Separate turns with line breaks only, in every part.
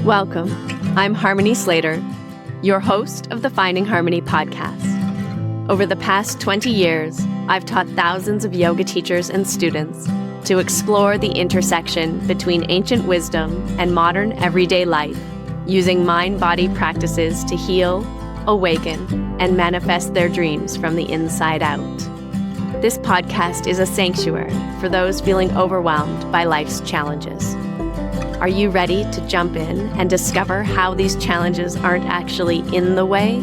Welcome. I'm Harmony Slater, your host of the Finding Harmony podcast. Over the past 20 years, I've taught thousands of yoga teachers and students to explore the intersection between ancient wisdom and modern everyday life, using mind-body practices to heal, awaken, and manifest their dreams from the inside out. This podcast is a sanctuary for those feeling overwhelmed by life's challenges. Are you ready to jump in and discover how these challenges aren't actually in the way,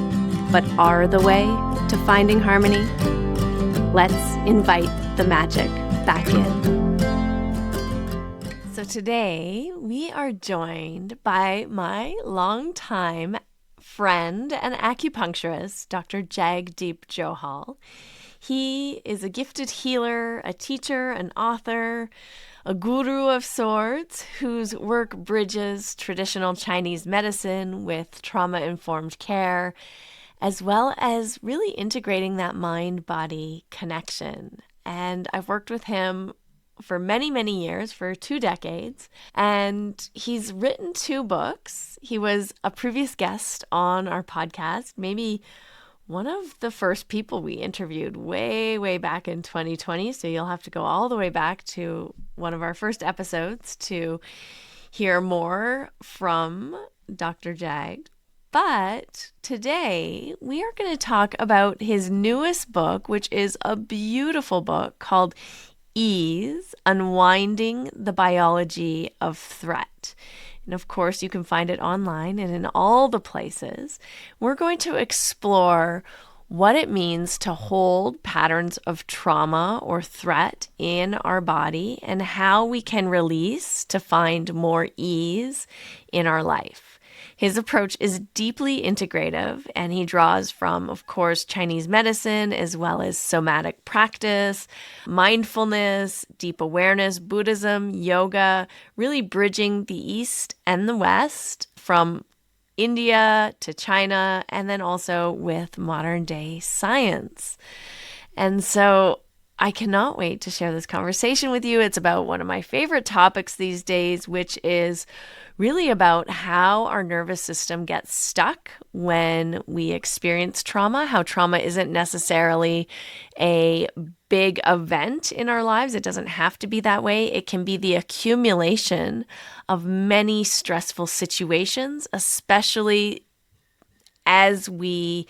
but are the way to finding harmony? Let's invite the magic back in. So today we are joined by my longtime friend and acupuncturist, Dr. Jagdeep Johal. He is a gifted healer, a teacher, an author, a guru of sorts whose work bridges traditional Chinese medicine with trauma-informed care, as well as really integrating that mind-body connection. And I've worked with him for many, many years, for 2 decades, and he's written 2 books. He was a previous guest on our podcast, maybe one of the first people we interviewed way back in 2020. So you'll have to go all the way back to one of our first episodes to hear more from Dr. Jag. But today we are going to talk about his newest book, which is a beautiful book called Ease, Unwinding the Biology of Threat. And of course, you can find it online and in all the places. We're going to explore what it means to hold patterns of trauma or threat in our body and how we can release to find more ease in our life. His approach is deeply integrative, and he draws from, of course, Chinese medicine, as well as somatic practice, mindfulness, deep awareness, Buddhism, yoga, really bridging the East and the West from India to China, and then also with modern day science. And so I cannot wait to share this conversation with you. It's about one of my favorite topics these days, which is really about how our nervous system gets stuck when we experience trauma, how trauma isn't necessarily a big event in our lives. It doesn't have to be that way. It can be the accumulation of many stressful situations, especially as we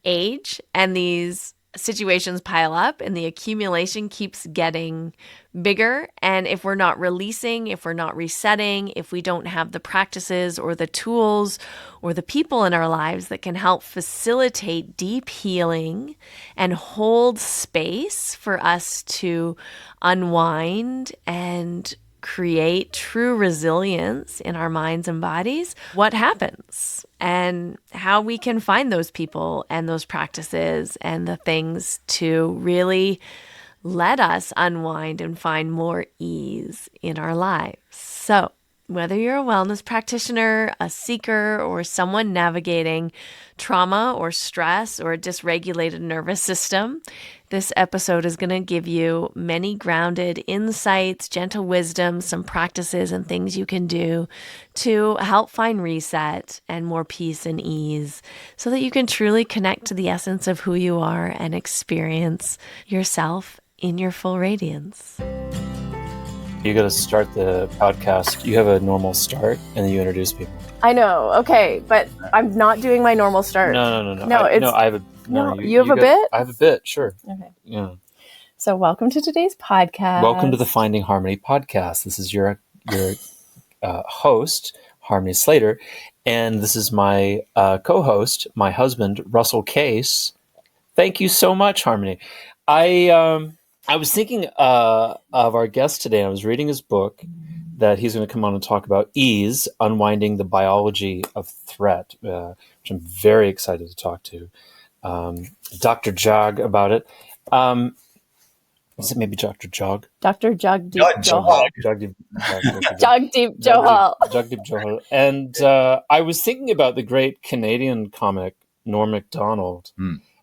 age and these situations pile up and the accumulation keeps getting bigger. And if we're not releasing, if we're not resetting, if we don't have the practices or the tools or the people in our lives that can help facilitate deep healing and hold space for us to unwind and create true resilience in our minds and bodies, what happens and how we can find those people and those practices and the things to really let us unwind and find more ease in our lives. So whether you're a wellness practitioner, a seeker, or someone navigating trauma or stress or a dysregulated nervous system, this episode is going to give you many grounded insights, gentle wisdom, some practices and things you can do to help find reset and more peace and ease so that you can truly connect to the essence of who you are and experience yourself in your full radiance.
You got to start the podcast. You have a normal start, and then you introduce people.
I know. Okay, but I'm not doing my normal start.
No.
You have a bit?
I have a bit. Sure.
Okay.
Yeah.
So welcome to today's podcast.
Welcome to the Finding Harmony podcast. This is your host, Harmony Slater, and this is my co-host, my husband, Russell Case. Thank you so much, Harmony. I was thinking of our guest today, and I was reading his book that he's going to come on and talk about Ease, Unwinding the Biology of Threat, which I'm very excited to talk to Dr. Jag about it. Is it maybe Dr. Jag?
Dr. Jagdeep Johal. Jagdeep Johal.
Jagdeep Johal. And I was thinking about the great Canadian comic, Norm Macdonald.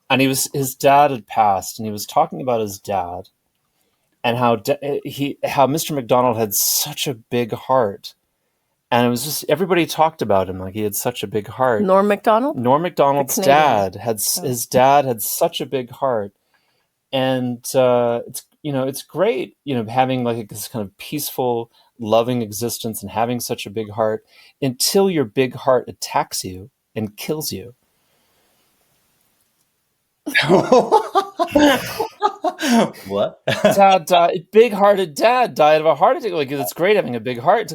And his dad had passed, and he was talking about his dad and how Mr. McDonald had such a big heart, And it was just, everybody talked about him like he had such a big heart.
Norm Macdonald?
Norm Macdonald's
The Canadian
dad had, his dad had such a big heart. And it's, it's great, having like this kind of peaceful, loving existence and having such a big heart until your big heart attacks you and kills you.
What?
Big-hearted dad died of a heart attack. Like, it's great having a big heart.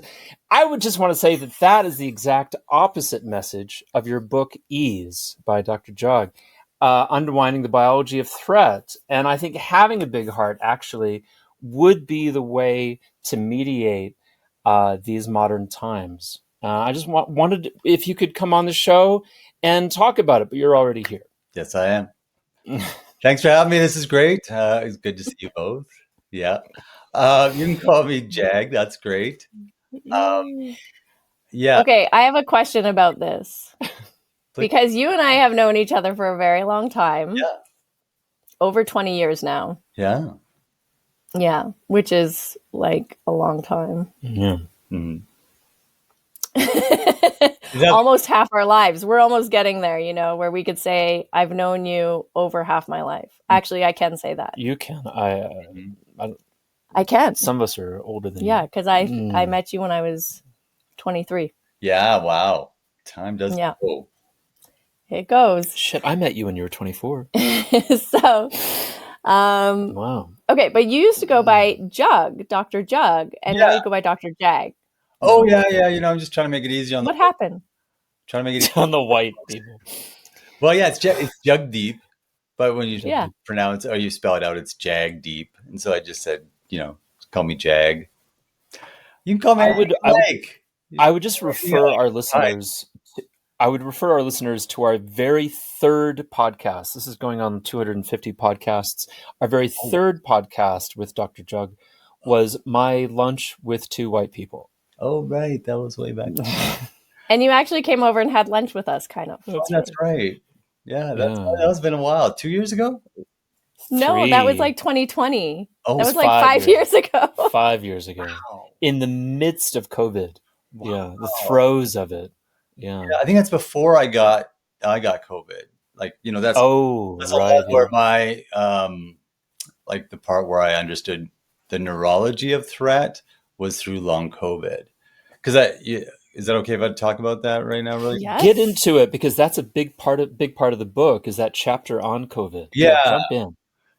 I would just want to say that is the exact opposite message of your book, Ease, by Dr. Jog, Unwinding the Biology of Threat. And I think having a big heart actually would be the way to mediate these modern times. I just wanted, if you could come on the show and talk about it, but you're already here.
Yes, I am. Thanks for having me. This is great. It's good to see you both. Yeah. You can call me Jag. That's great. Yeah.
Okay, I have a question about this. Because you and I have known each other for a very long time.
Yeah.
Over 20 years now.
Yeah.
Yeah, which is like a long time.
Yeah.
Mm-hmm.
Almost half our lives. We're almost getting there, where we could say, I've known you over half my life. Actually, I can say that.
You can.
I can.
Some of us are older than you.
Yeah, because I met you when I was 23.
Yeah, wow. Time does go.
It goes.
Shit, I met you when you were 24.
So,
wow.
Okay, but you used to go by Jug, Dr. Jug, and now you go by Dr. Jag.
Oh, yeah. I'm just trying to make it easy on
What happened?
Trying to make it
on the white people.
Well, yeah, it's Jagdeep, but when you pronounce or you spell it out, it's Jagdeep. And so I just said, call me Jag. You can call me
I would just refer our listeners. I would refer our listeners to our very third podcast. This is going on 250 podcasts. Our very third podcast with Dr. Jug was My Lunch with Two White People.
Oh, right. That was way back.
And you actually came over and had lunch with us, kind of.
That's right. Yeah, that's been a while. 2 years ago?
No, that was like 2020.
Oh,
that was like 5 years ago.
5 years ago. Wow. In the midst of COVID. Wow. Yeah, the throes of it. Yeah.
I think that's before I got COVID. Like, that's
right.
Where my like the part where I understood the neurology of threat was through long COVID. Because is that okay if I talk about that right now? Really,
yes.
Get into it, because that's a big part of the book is that chapter on COVID.
Yeah,
jump in.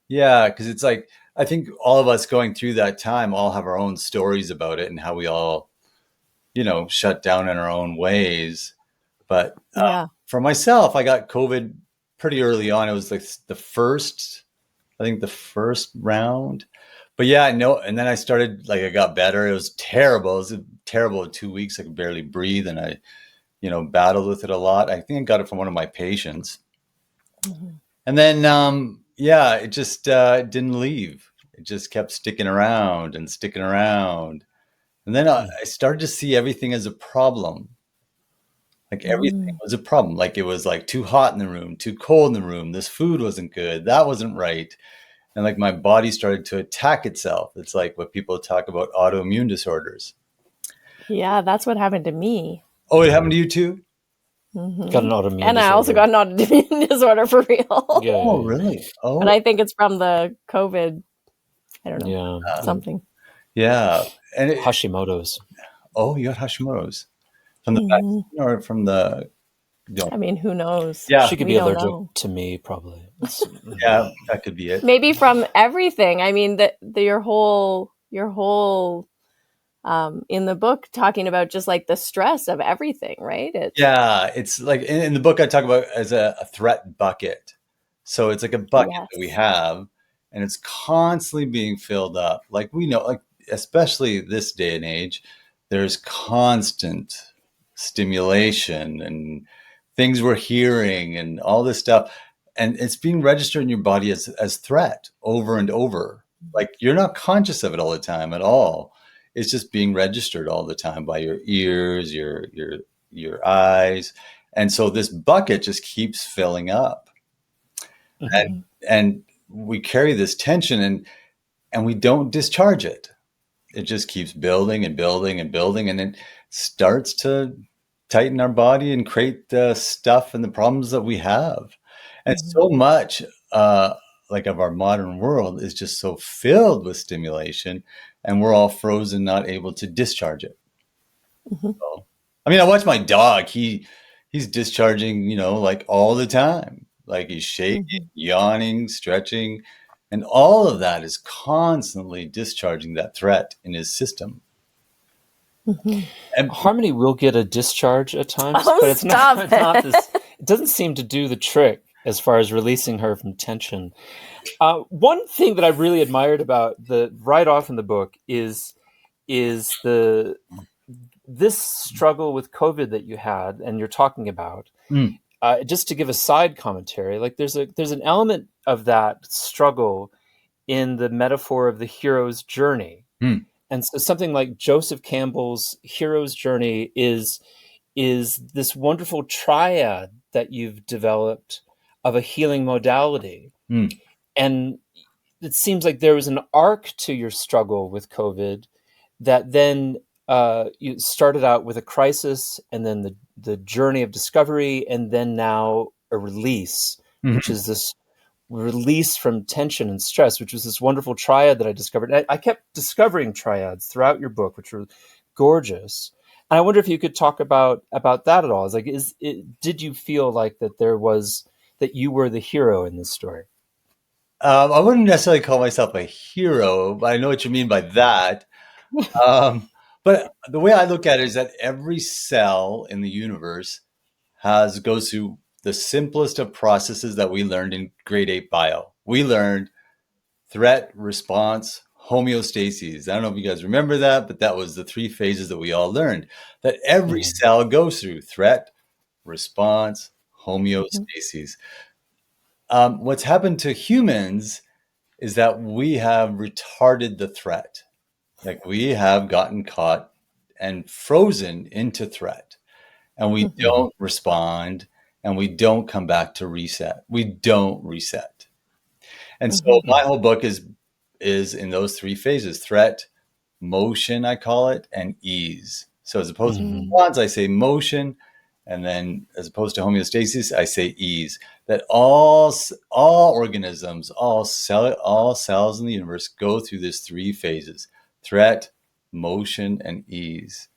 Yeah, because it's like I think all of us going through that time all have our own stories about it and how we all, shut down in our own ways. But for myself, I got COVID pretty early on. It was like the first round. But and then I started, like, I got better. It was terrible. It was terrible in 2 weeks. I could barely breathe, and I, battled with it a lot. I think I got it from one of my patients. Mm-hmm. And then, it just didn't leave. It just kept sticking around. And then I started to see everything as a problem. Like everything was a problem. Like it was like too hot in the room, too cold in the room. This food wasn't good. That wasn't right. And like my body started to attack itself. It's like what people talk about autoimmune disorders.
Yeah, that's what happened to me.
Oh, it happened to you too?
Mm-hmm. Got an autoimmune disorder.
And I also got an autoimmune disorder for real.
Yeah.
Oh, really? Oh.
And I think it's from the COVID, I don't know, something.
Yeah. And
Hashimoto's.
Oh, you got Hashimoto's. From the vaccine or from the...
I mean, who knows?
Yeah, she could be allergic to me, probably.
Yeah, that could be it.
Maybe from everything. I mean, your whole in the book talking about just like the stress of everything, right?
It's like in the book I talk about as a threat bucket. So it's like a bucket that we have, and it's constantly being filled up. Like we know, like especially this day and age, there's constant stimulation and things we're hearing and all this stuff. And it's being registered in your body as threat over and over. Like you're not conscious of it all the time at all. It's just being registered all the time by your ears, your eyes. And so this bucket just keeps filling up. Mm-hmm. And we carry this tension and we don't discharge it. It just keeps building and building and building. And then starts to tighten our body and create the stuff and the problems that we have. And so much like of our modern world is just so filled with stimulation, and we're all frozen, not able to discharge it. So, I mean, I watch my dog. He's discharging, like all the time. Like he's shaking, yawning, stretching, and all of that is constantly discharging that threat in his system.
And Harmony will get a discharge at times,
but
it's not this. It doesn't seem to do the trick as far as releasing her from tension. One thing that I really admired about right off in the book is this struggle with COVID that you had and you're talking about. Just to give a side commentary, like there's an element of that struggle in the metaphor of the hero's journey. And so something like Joseph Campbell's hero's journey is this wonderful triad that you've developed of a healing modality. And it seems like there was an arc to your struggle with COVID that then you started out with a crisis, and then the journey of discovery, and then now a release, which is this release from tension and stress, which was this wonderful triad that I discovered. I kept discovering triads throughout your book, which were gorgeous. And I wonder if you could talk about that at all. It's like, did you feel like that you were the hero in this story?
I wouldn't necessarily call myself a hero, but I know what you mean by that. But the way I look at it is that every cell in the universe goes through the simplest of processes that we learned in grade 8 bio. We learned threat, response, homeostasis. I don't know if you guys remember that, but that was the 3 phases that we all learned, that every cell goes through: threat, response, homeostasis. What's happened to humans is that we have retarded the threat. Like we have gotten caught and frozen into threat, and we don't respond, and we don't come back to reset. We don't reset. And so my whole book is in those 3 phases: threat, motion, I call it, and ease. So as opposed to response, I say motion. And then as opposed to homeostasis, I say ease. That all organisms, all cells in the universe go through this 3 phases: threat, motion, and ease.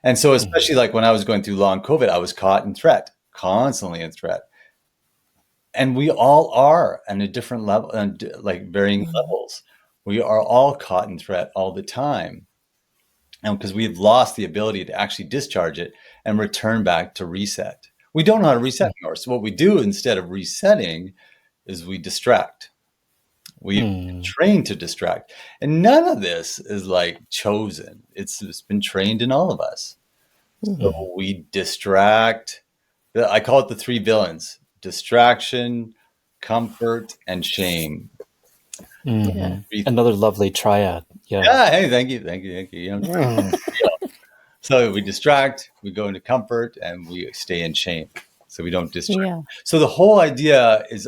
And so especially like when I was going through long COVID, I was caught in threat, constantly in threat. And we all are on a different level, and like varying levels. We are all caught in threat all the time. And because we've lost the ability to actually discharge it and return back to reset. We don't know how to reset anymore. So what we do instead of resetting is we distract. We've trained to distract. And none of this is like chosen. It's been trained in all of us. So we distract. I call it the 3 villains: distraction, comfort, and shame.
Another lovely triad.
Yeah. Hey, thank you. So we distract, we go into comfort, and we stay in shame. So we don't distract. So the whole idea is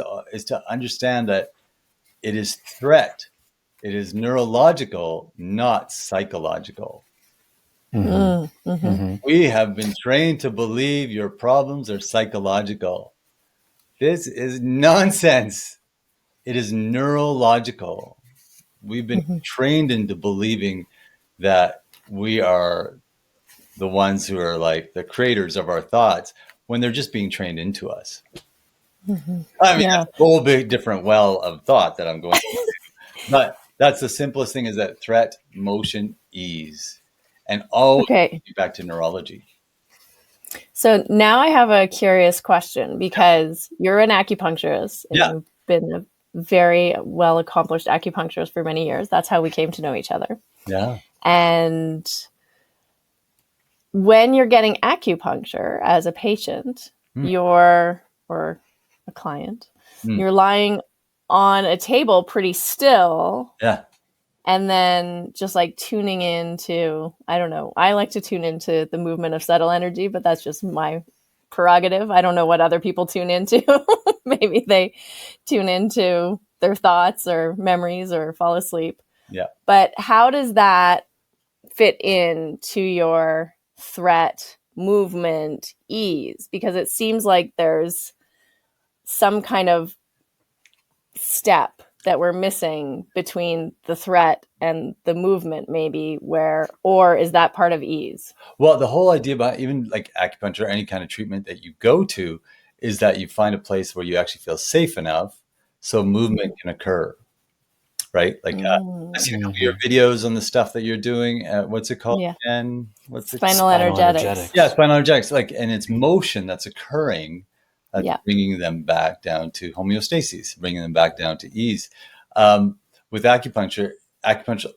to understand that it is threat. It is neurological, not psychological. We have been trained to believe your problems are psychological. This is nonsense. It is neurological. We've been trained into believing that we are the ones who are like the creators of our thoughts when they're just being trained into us. I mean, that's a whole big different well of thought that I'm going through. But that's the simplest thing, is that threat, motion, ease. And always back to neurology.
So now I have a curious question, because you're an acupuncturist and you've been a very well accomplished acupuncturist for many years. That's how we came to know each other.
Yeah.
And when you're getting acupuncture as a patient, or a client, you're lying on a table pretty still.
Yeah.
And then just like tuning into, I don't know, I like to tune into the movement of subtle energy, but that's just my prerogative. I don't know what other people tune into. Maybe they tune into their thoughts or memories or fall asleep.
Yeah.
But how does that fit into your threat, movement, ease, because it seems like there's some kind of step that we're missing between the threat and the movement, maybe, or is that part of ease?
Well, the whole idea about even like acupuncture, any kind of treatment that you go to, is that you find a place where you actually feel safe enough so movement can occur, right? Like I've seen a couple of your videos on the stuff that you're doing. What's it called again? What's
Spinal energetics.
Yeah, spinal energetics. Like, and it's motion that's occurring, that's bringing them back down to homeostasis, bringing them back down to ease. With acupuncture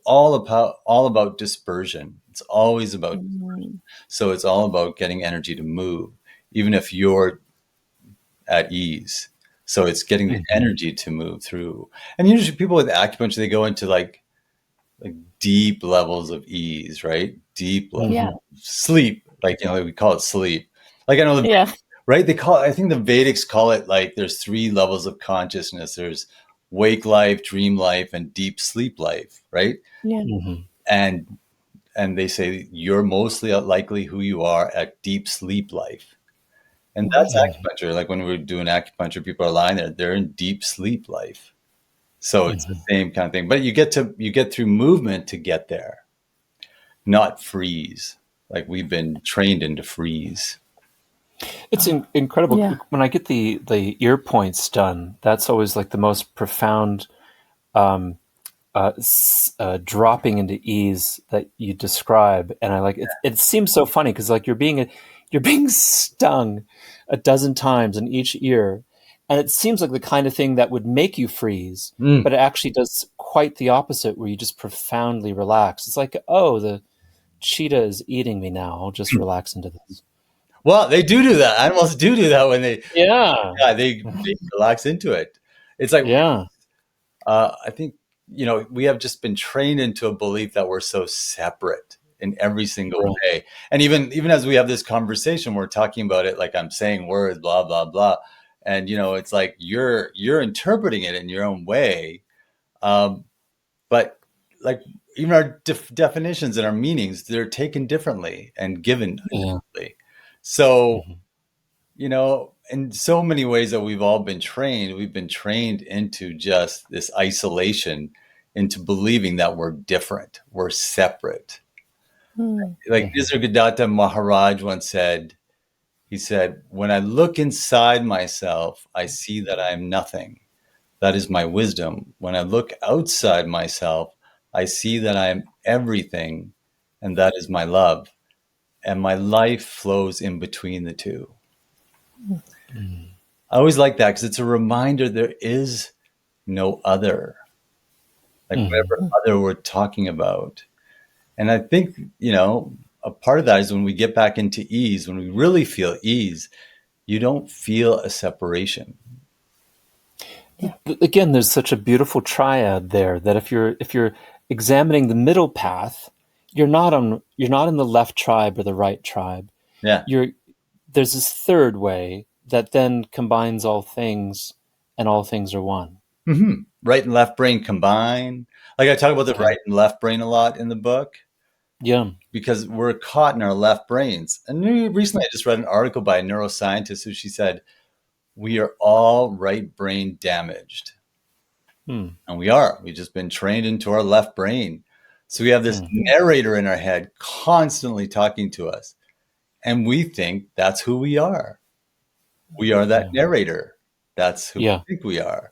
all about dispersion. It's always about dispersion. So it's all about getting energy to move, even if you're at ease. So it's getting the energy to move through. And usually people with acupuncture, they go into like deep levels of ease, right? Deep levels of sleep. Like, we call it sleep. Like, I know right? I think the Vedics call it like there's 3 levels of consciousness. There's wake life, dream life, and deep sleep life, right?
Yeah.
And they say you're mostly likely who you are at deep sleep life. And that's acupuncture. Like when we're doing acupuncture, people are lying there, they're in deep sleep life. So it's the same kind of thing. But you get through movement to get there, not freeze. Like we've been trained into freeze.
It's incredible. Yeah. When I get the ear points done, that's always like the most profound dropping into ease that you describe. And I like it. It seems so funny because like you're being stung a dozen times in each ear. And it seems like the kind of thing that would make you freeze, but it actually does quite the opposite, where you just profoundly relax. It's like, oh, the cheetah is eating me now. I'll just relax into this.
Well, they do that. Animals do that when they they relax into it. It's like I think we have just been trained into a belief that we're so separate in every single way. And even as we have this conversation, we're talking about it like I'm saying words, blah blah blah, and it's like you're interpreting it in your own way, but like even our definitions and our meanings, they're taken differently and given differently. So, in so many ways that we've all been trained, we've been trained into just this isolation, into believing that we're different, we're separate. Like Nisargadatta Maharaj once said, he said, "When I look inside myself, I see that I am nothing. That is my wisdom. When I look outside myself, I see that I am everything, and that is my love. And my life flows in between the two." I always like that because it's a reminder there is no other, like whatever other we're talking about. And I think, a part of that is when we get back into ease, when we really feel ease, you don't feel a separation.
Yeah. Again, there's such a beautiful triad there that if you're examining the middle path, you're not in the left tribe or the right tribe.
Yeah.
There's this third way that then combines all things, and all things are one.
Mm-hmm. Right and left brain combine. Like I talk about the right and left brain a lot in the book.
Yeah.
Because we're caught in our left brains. And recently I just read an article by a neuroscientist who she said, we are all right brain damaged. And we've just been trained into our left brain. So we have this narrator in our head constantly talking to us. And we think that's who we are. We are that narrator. That's who we think we are.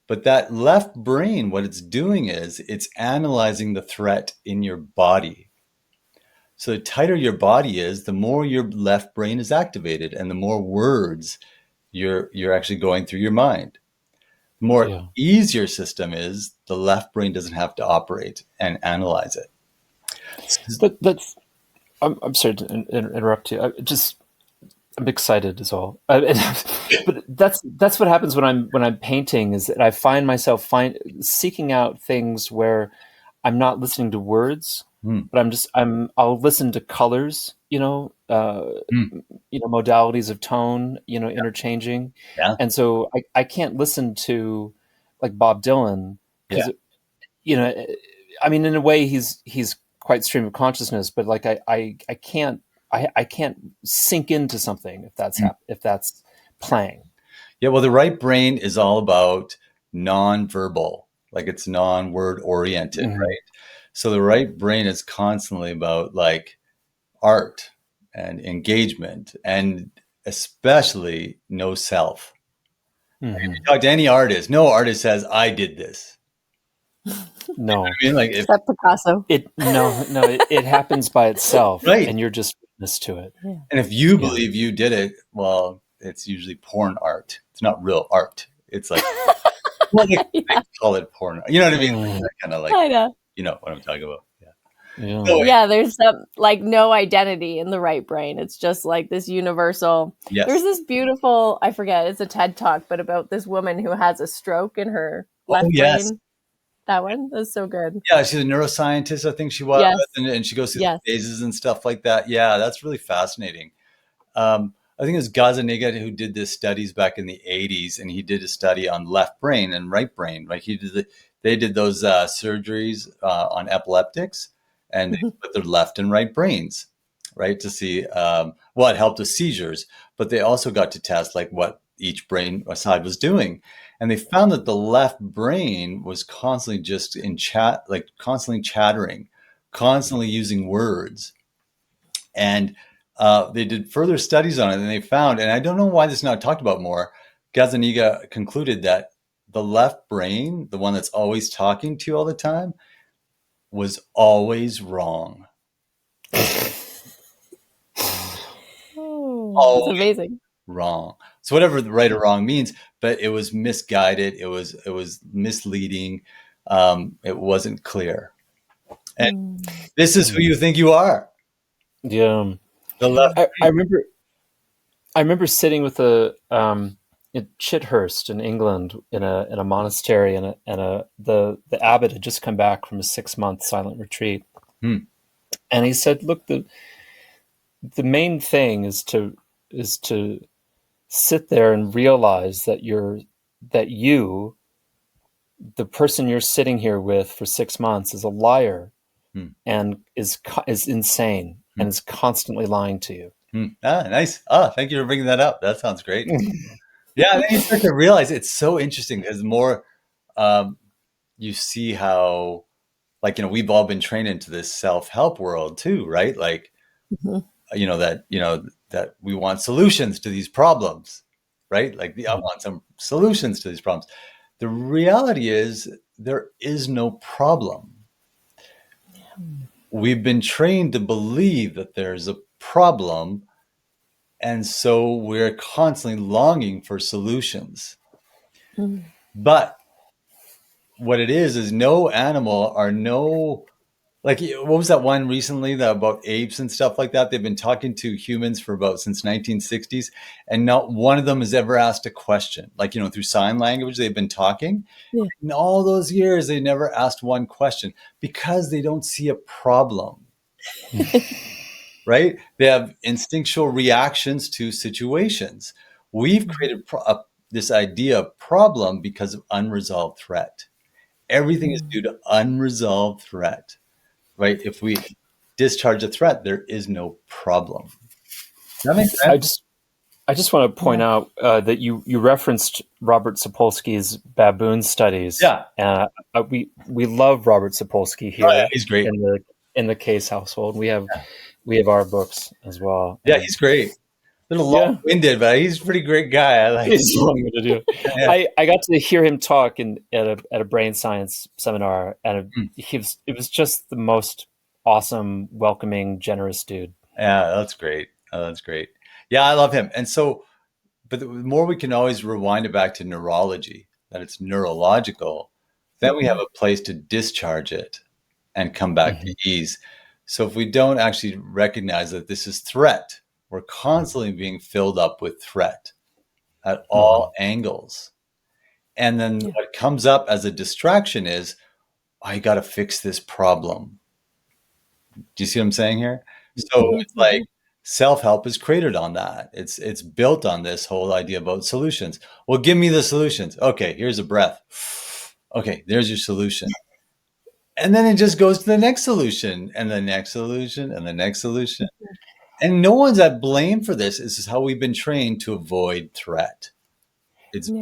But that left brain, what it's doing is it's analyzing the threat in your body. So the tighter your body is, the more your left brain is activated and the more words you're actually going through your mind. The more ease your system is, the left brain doesn't have to operate and analyze it.
I'm sorry to interrupt you. I'm excited is all. But that's what happens when I'm painting, is that I find myself seeking out things where I'm not listening to words, but I'll listen to colors, modalities of tone, interchanging. Yeah. And so I can't listen to like Bob Dylan because, I mean, in a way he's quite stream of consciousness, but like I can't I can't sink into something if that's playing.
Yeah, well, the right brain is all about non-verbal, like it's non-word oriented, right? So the right brain is constantly about like art and engagement, and especially no self. If you talk to any artist, no artist says, "I did this."
No,
I mean, like if
Except Picasso.
it happens by itself,
right,
and you're just witness to it.
Yeah.
and if you believe you did it, well, it's usually porn art. It's not real art. It's like, well, they call it porn art. You know what I mean? Kind of like,
I know.
you know what I'm talking about. Yeah.
Yeah.
So,
Yeah, there's like no identity in the right brain. It's just like this universal.
yes.
There's this beautiful, I forget, it's a TED talk, but about this woman who has a stroke in her left
yes.
brain. That one? That's so good.
Yeah, she's a neuroscientist, I think she was,
Yes.
and she goes through
Yes.
the phases and stuff like that. Yeah, that's really fascinating. I think it was Gazzaniga who did this studies back in the 80s, and he did a study on left brain and right brain. Like they did those surgeries on epileptics, and they put their left and right brains, right, to see what helped with seizures. But they also got to test like what each brain side was doing. And they found that the left brain was constantly just in chat, like constantly chattering, constantly using words. And they did further studies on it, and they found, and I don't know why this is not talked about more, Gazzaniga concluded that the left brain, the one that's always talking to you all the time, was always wrong.
Oh, that's amazing.
Wrong. So whatever the right or wrong means, but it was misguided. It was misleading. It wasn't clear. And this is who you think you are.
Yeah.
The left.
I remember sitting with in Chithurst in England in a monastery, and the abbot had just come back from a 6-month silent retreat, and he said, "Look, the main thing is to sit there and realize that you, the person you're sitting here with for 6 months, is a liar, and is insane, and is constantly lying to you."
Nice. Thank you for bringing that up. That sounds great. Yeah, then you start to realize it's so interesting because the more you see how, like, we've all been trained into this self-help world too, right? Like, that we want solutions to these problems, right? Like I want some solutions to these problems. The reality is there is no problem. We've been trained to believe that there's a problem, and so we're constantly longing for solutions. But what it is no animal or no, like, what was that one recently about apes and stuff like that? They've been talking to humans for since 1960s, and not one of them has ever asked a question. Like, through sign language, they've been talking. Yeah. In all those years, they never asked one question because they don't see a problem. Right? They have instinctual reactions to situations. We've created this idea of problem because of unresolved threat. Everything is due to unresolved threat, right? If we discharge a threat, there is no problem. Does that make sense?
I just want to point out that you referenced Robert Sapolsky's baboon studies.
Yeah.
We love Robert Sapolsky here.
Oh, yeah, he's great.
In the Case household. We have our books as well.
Yeah, he's great. A little long-winded, but he's a pretty great guy. I like
he's long-winded. Yeah. I got to hear him talk at a brain science seminar, and it was just the most awesome, welcoming, generous dude.
Yeah, that's great. That's great. Yeah, I love him. And so, but the more we can always rewind it back to neurology, that it's neurological, then we have a place to discharge it and come back to ease. So if we don't actually recognize that this is threat, we're constantly being filled up with threat at all angles. And then what comes up as a distraction is, I got to fix this problem. Do you see what I'm saying here? So it's like self-help is created on that. It's built on this whole idea about solutions. Well, give me the solutions. Okay, here's a breath. Okay, there's your solution. And then it just goes to the next solution and the next solution and the next solution. And no one's at blame for this. This is how we've been trained to avoid threat.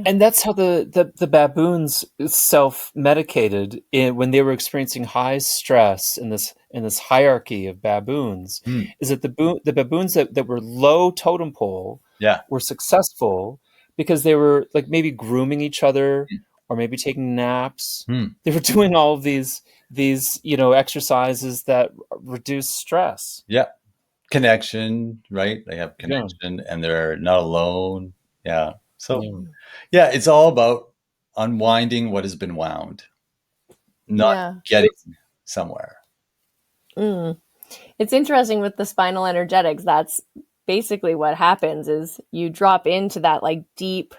And that's how the baboons self-medicated when they were experiencing high stress in this hierarchy of baboons. Is that the baboons that were low totem pole were successful because they were like maybe grooming each other or maybe taking naps. They were doing all of these exercises that reduce stress.
Yeah. Connection, right? They have connection and they're not alone. Yeah. So it's all about unwinding what has been wound, not getting somewhere.
It's interesting with the spinal energetics. That's basically what happens is you drop into that like deep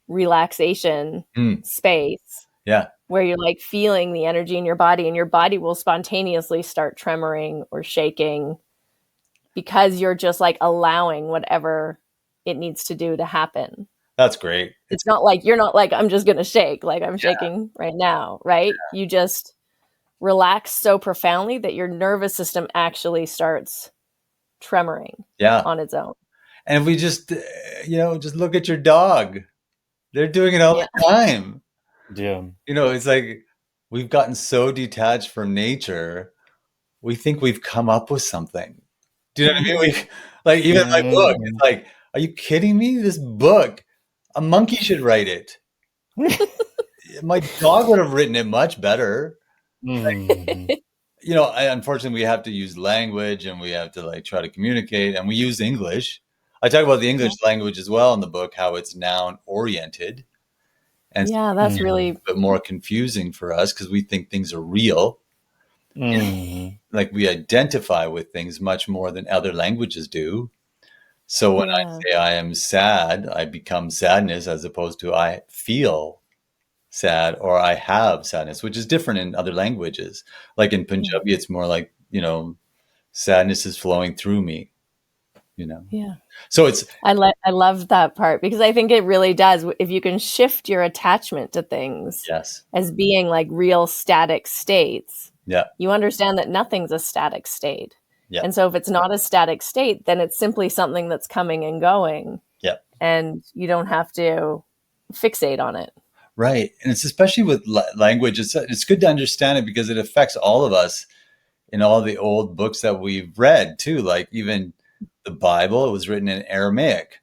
relaxation space.
Yeah.
Where you're like feeling the energy in your body, and your body will spontaneously start tremoring or shaking because you're just like allowing whatever it needs to do to happen.
That's great.
It's not like you're not like, I'm just going to shake like I'm shaking right now, right? You just relax so profoundly that your nervous system actually starts tremoring on its own.
And if we just, just look at your dog, they're doing it all the time.
Yeah.
It's like we've gotten so detached from nature. We think we've come up with something. Do you know what I mean? Like even my book, it's like, are you kidding me? This book, a monkey should write it. My dog would have written it much better. Unfortunately, we have to use language and we have to like try to communicate, and we use English. I talk about the English language as well in the book, how it's noun oriented. And
that's really
a bit more confusing for us because we think things are real. Like we identify with things much more than other languages do. So when I say I am sad, I become sadness as opposed to I feel sad or I have sadness, which is different in other languages. Like in Punjabi, it's more like, sadness is flowing through me, So it's
I love that part because I think it really does. If you can shift your attachment to things as being like real static states, you understand that nothing's a static state. And so if it's not a static state, then it's simply something that's coming and going. And you don't have to fixate on it.
Right. And it's especially with language, it's good to understand it because it affects all of us in all the old books that we've read too. Like even the Bible, it was written in Aramaic.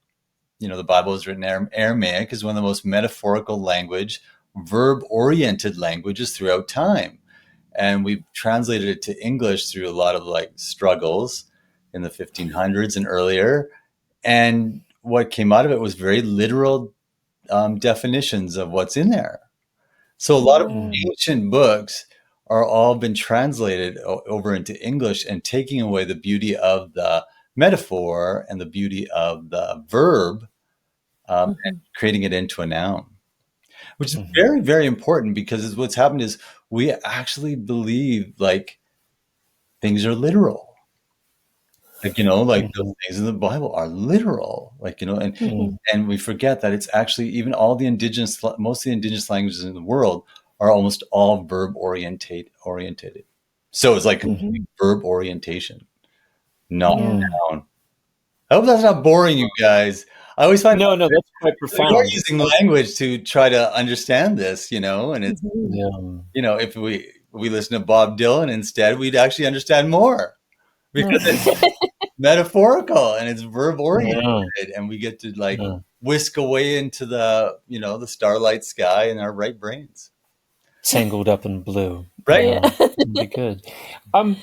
The Bible was written in Aramaic, is one of the most metaphorical verb-oriented languages throughout time. And we've translated it to English through a lot of like struggles in the 1500s and earlier. And what came out of it was very literal definitions of what's in there. So a lot of ancient books are all been translated over into English and taking away the beauty of the metaphor and the beauty of the verb and creating it into a noun, which is very, very important because what's happened is we actually believe like things are literal. Like, those things in the Bible are literal, and we forget that it's actually even most of the indigenous languages in the world are almost all verb oriented. So it's like verb orientation, not noun. I hope that's not boring you guys. I always find
no, that's quite profound.
We're using language to try to understand this, and it's, if we listen to Bob Dylan instead, we'd actually understand more because it's metaphorical and it's verb oriented and we get to whisk away into the, the starlight sky in our right brains.
Tangled up in blue.
Right.
Be good. One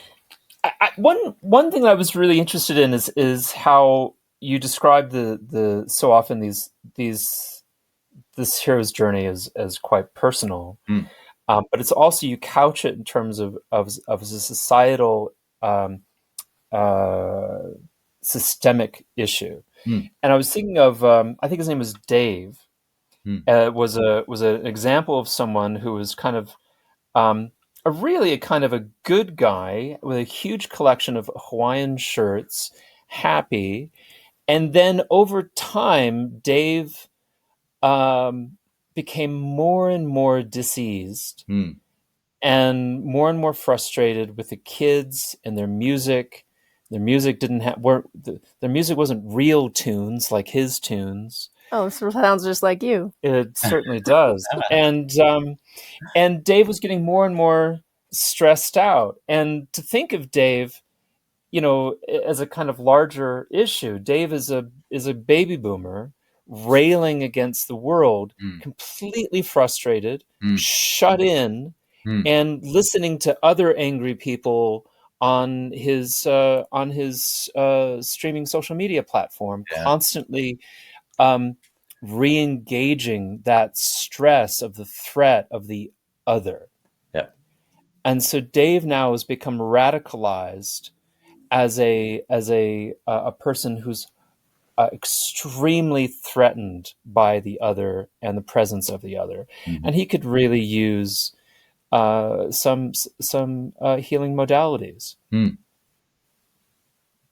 thing I was really interested in is how you describe the so often this hero's journey as quite personal, but it's also you couch it in terms of a societal systemic issue. And I was thinking of I think his name was Dave. Was an example of someone who was kind of a kind of a good guy with a huge collection of Hawaiian shirts, happy. And then over time, Dave became more and more diseased and more frustrated with the kids and their music, Their music their music wasn't real tunes like his tunes.
Oh, so it sounds just like you.
It certainly does. And Dave was getting more and more stressed out. And to think of Dave, as a kind of larger issue, Dave is a baby boomer railing against the world, completely frustrated, shut in, and listening to other angry people on his streaming social media platform, constantly re-engaging that stress of the threat of the other.
Yeah.
And so Dave now has become radicalized as a person who's extremely threatened by the other and the presence of the other, and he could really use some healing modalities.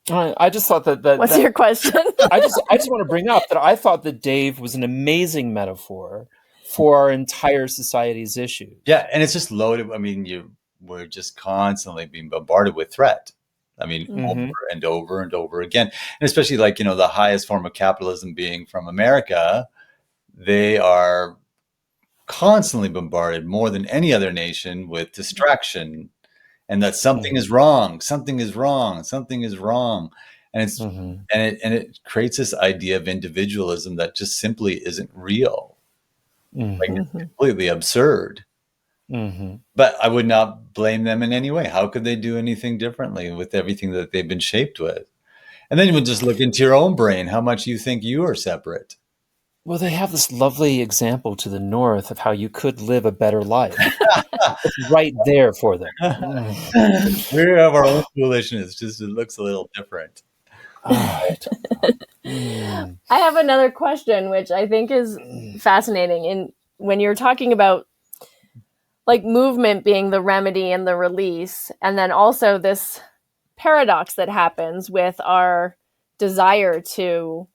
I just thought that.
What's your question?
I just want to bring up that I thought that Dave was an amazing metaphor for our entire society's issues.
Yeah, and it's just loaded. I mean, we're just constantly being bombarded with threat. I mean, over and over and over again. And especially like, the highest form of capitalism being from America, they are constantly bombarded more than any other nation with distraction and that something is wrong, something is wrong, something is wrong. And it's, and it creates this idea of individualism that just simply isn't real. Like it's completely absurd. But I would not blame them in any way. How could they do anything differently with everything that they've been shaped with? And then you would just look into your own brain, how much you think you are separate.
Well, they have this lovely example to the north of how you could live a better life. It's right there for them.
We have our own foolishness, just it looks a little different.
I have another question, which I think is fascinating. When you're talking about like movement being the remedy and the release, and then also this paradox that happens with our desire to,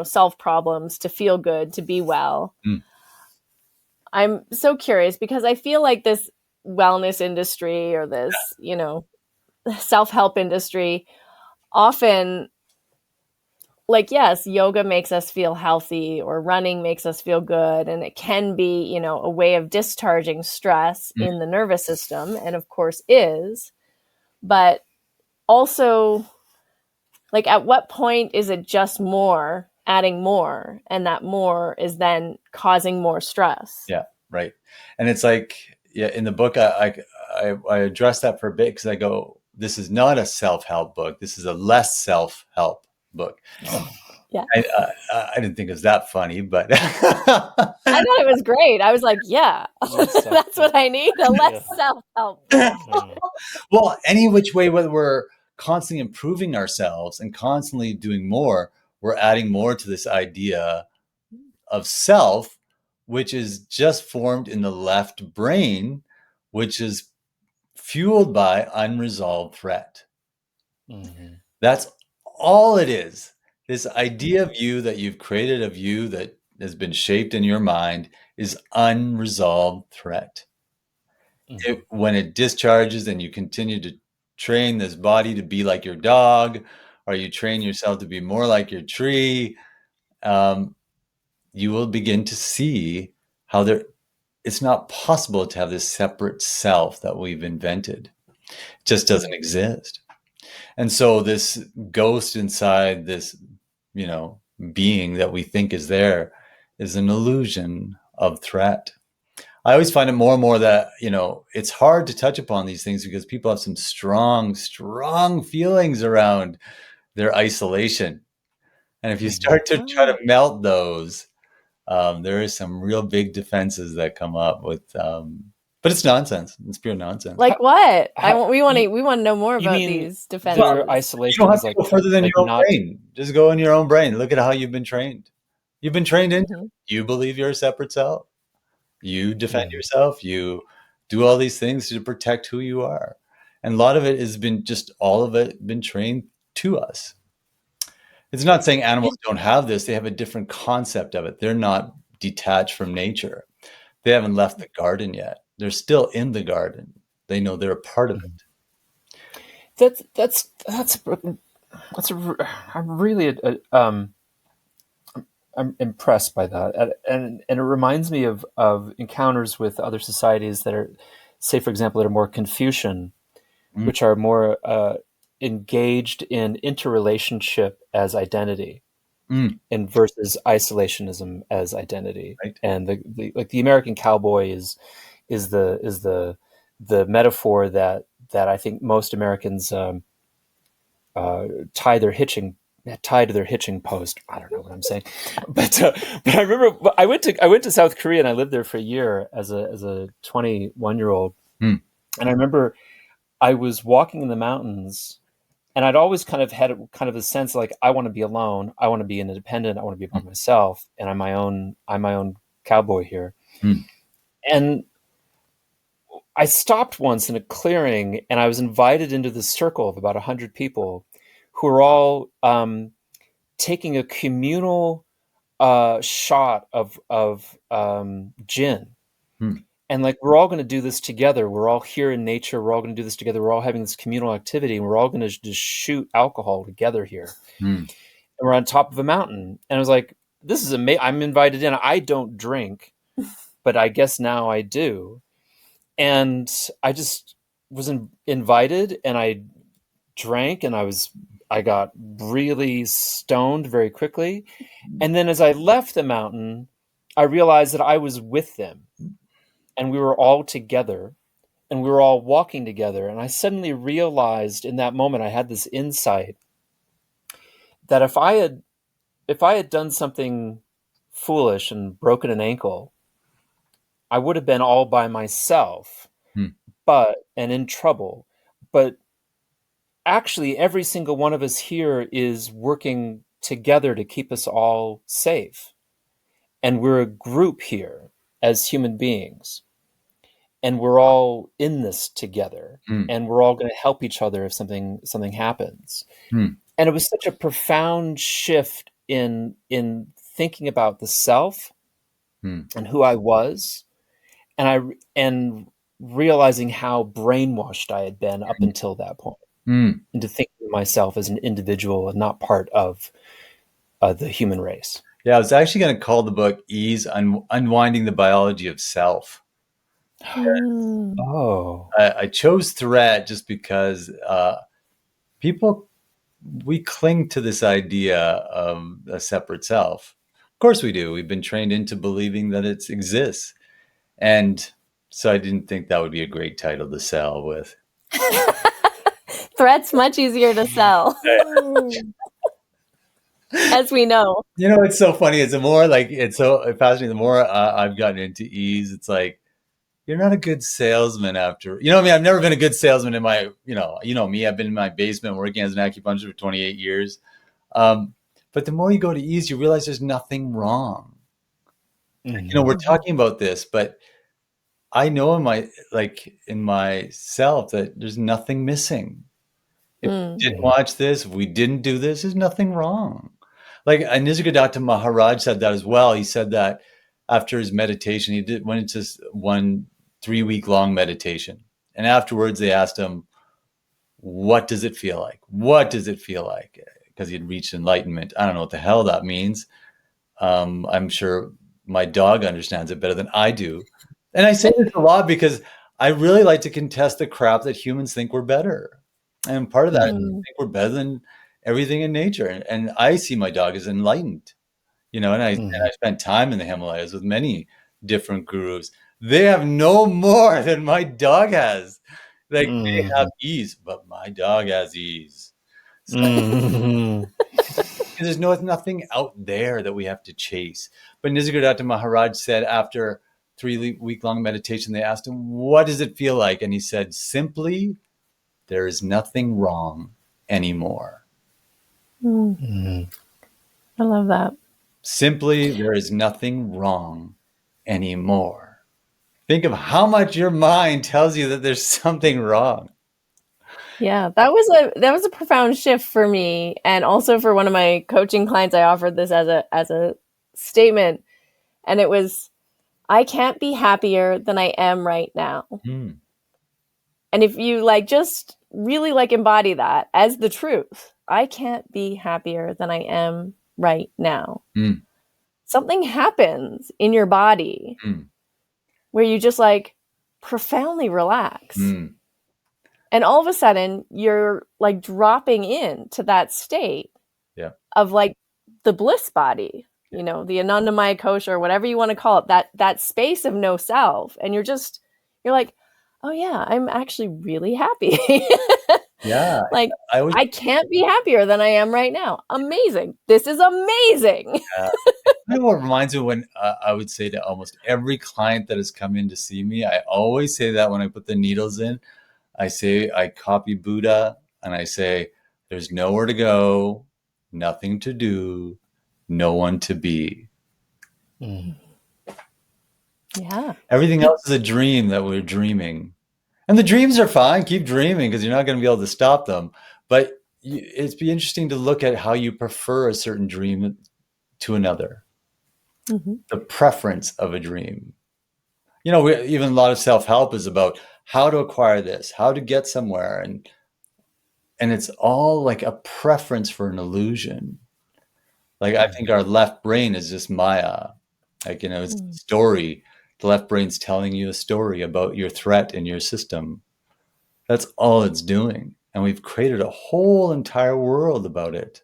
solve problems, to feel good, to be well. I'm so curious because I feel like this wellness industry or this, self-help industry often, like, yes, yoga makes us feel healthy or running makes us feel good. And it can be, a way of discharging stress in the nervous system. And of course is, but also like at what point is it just adding more, and that more is then causing more stress?
Yeah. Right. And it's like, in the book, I address that for a bit because I go, this is not a self-help book. This is a less self-help book.
Yeah.
I didn't think it was that funny, but
I thought it was great. I was like, yeah, that's what I need. A less self-help.
Well, any which way, whether we're constantly improving ourselves and constantly doing more, we're adding more to this idea of self, which is just formed in the left brain, which is fueled by unresolved threat. That's all it is. This idea of you that you've created, of you that has been shaped in your mind, is unresolved threat. When it discharges and you continue to train this body to be like your dog, or you train yourself to be more like your tree, you will begin to see how it's not possible to have this separate self that we've invented. It just doesn't exist. And so this ghost inside this, being that we think is there is an illusion of threat. I always find it more and more that, it's hard to touch upon these things because people have some strong, strong feelings around their isolation. And if you start to try to melt those, there is some real big defenses that come up with, but it's nonsense. It's pure nonsense.
Like what? We want to know more about these defenses.
Isolation.
You don't have to go further than your own brain. Just go in your own brain. Look at how you've been trained. You've been trained into. You believe you're a separate self. You defend yourself. You do all these things to protect who you are. And a lot of it has been all of it been trained to us. It's not saying animals don't have this. They have a different concept of it. They're not detached from nature. They haven't left the garden yet. They're still in the garden. They know they're a part of it.
I'm impressed by that, and it reminds me of encounters with other societies that are, say, for example, that are more Confucian, which are more engaged in interrelationship as identity, and versus isolationism as identity.
Right.
And the American cowboy is the metaphor that I think most Americans tie to their hitching post. I don't know what I'm saying, but I remember I went to South Korea and I lived there for a year as a 21-year-old, and I remember I was walking in the mountains, and I'd always kind of had a sense like I want to be alone, I want to be independent, I want to be by myself, and I'm my own cowboy here. And I stopped once in a clearing, and I was invited into this circle of about 100 people who were all taking a communal shot of gin. And like, we're all going to do this together. We're all here in nature. We're all going to do this together. We're all having this communal activity, and we're all going to just shoot alcohol together here. And we're on top of a mountain. And I was like, this is amazing. I'm invited in. I don't drink, but I guess now I do. And I just was invited, and I drank, and I got really stoned very quickly. And then as I left the mountain, I realized that I was with them, and we were all together, and we were all walking together. And I suddenly realized in that moment, I had this insight that if I had done something foolish and broken an ankle, I would have been all by myself, and in trouble. But actually, every single one of us here is working together to keep us all safe. And we're a group here as human beings. And we're all in this together. And we're all going to help each other if something happens. And it was such a profound shift in thinking about the self and who I was, and realizing how brainwashed I had been up until that point, into thinking of myself as an individual and not part of the human race.
Yeah, I was actually going to call the book Ease, Unwinding the Biology of Self. I chose threat just because we cling to this idea of a separate self. Of course we do. We've been trained into believing that it exists. And so I didn't think that would be a great title to sell with.
Threat's much easier to sell. As we know.
You know, it's so funny. It's so fascinating. The more I've gotten into ease, it's like, you're not a good salesman after, I mean, I've never been a good salesman in my, you know me, I've been in my basement working as an acupuncturist for 28 years. But the more you go to ease, you realize there's nothing wrong. We're talking about this, but I know in myself that there's nothing missing. If we didn't watch this, if we didn't do this, there's nothing wrong. Like Nisargadatta Maharaj said that as well. He said that after his meditation, he went into one 3-week-long meditation. And afterwards they asked him, what does it feel like? What does it feel like? Because he had reached enlightenment. I don't know what the hell that means. I'm sure my dog understands it better than I do. And I say this a lot because I really like to contest the crap that humans think we're better. And part of that is I think we're better than everything in nature. And I see my dog as enlightened, and I spent time in the Himalayas with many different gurus. They have no more than my dog has. Like they have ease, but my dog has ease. So, there's nothing out there that we have to chase. But Nisargadatta Maharaj said after 3-week-long meditation, they asked him, what does it feel like? And he said, simply, there is nothing wrong anymore.
I love that.
Simply, there is nothing wrong anymore. Think of how much your mind tells you that there's something wrong.
Yeah, that was a profound shift for me, and also for one of my coaching clients. I offered this as a statement, and it was, I can't be happier than I am right now. And if you just really like embody that as the truth. I can't be happier than I am right now. Something happens in your body where you just like profoundly relax. And all of a sudden you're like dropping into that state of like the bliss body, you know, the Anandamaya Kosha or whatever you want to call it, that space of no self. And you're like, oh yeah, I'm actually really happy.
Yeah.
Like I can't be happier than I am right now. Amazing. This is amazing.
You know what reminds me when I would say to almost every client that has come in to see me, I always say that when I put the needles in, I copy Buddha and I say, there's nowhere to go, nothing to do, no one to be.
Yeah.
Everything else is a dream that we're dreaming. And the dreams are fine. Keep dreaming because you're not going to be able to stop them. But it'd be interesting to look at how you prefer a certain dream to another. The preference of a dream. You know, even a lot of self-help is about how to acquire this, how to get somewhere. And it's all like a preference for an illusion. Like, I think our left brain is just Maya. Like, you know, it's a story. The left brain's telling you a story about your threat in your system. That's all it's doing. And we've created a whole entire world about it.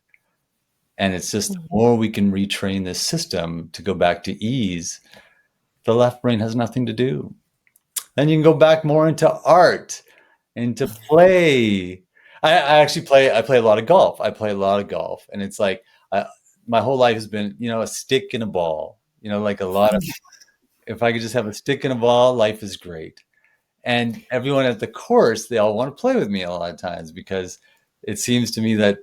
And it's just the more we can retrain this system to go back to ease, the left brain has nothing to do. Then you can go back more into art, into play. I play a lot of golf. And it's like my whole life has been, you know, a stick and a ball. You know, like a lot of, if I could just have a stick and a ball, life is great. And everyone at the course, they all want to play with me a lot of times because it seems to me that,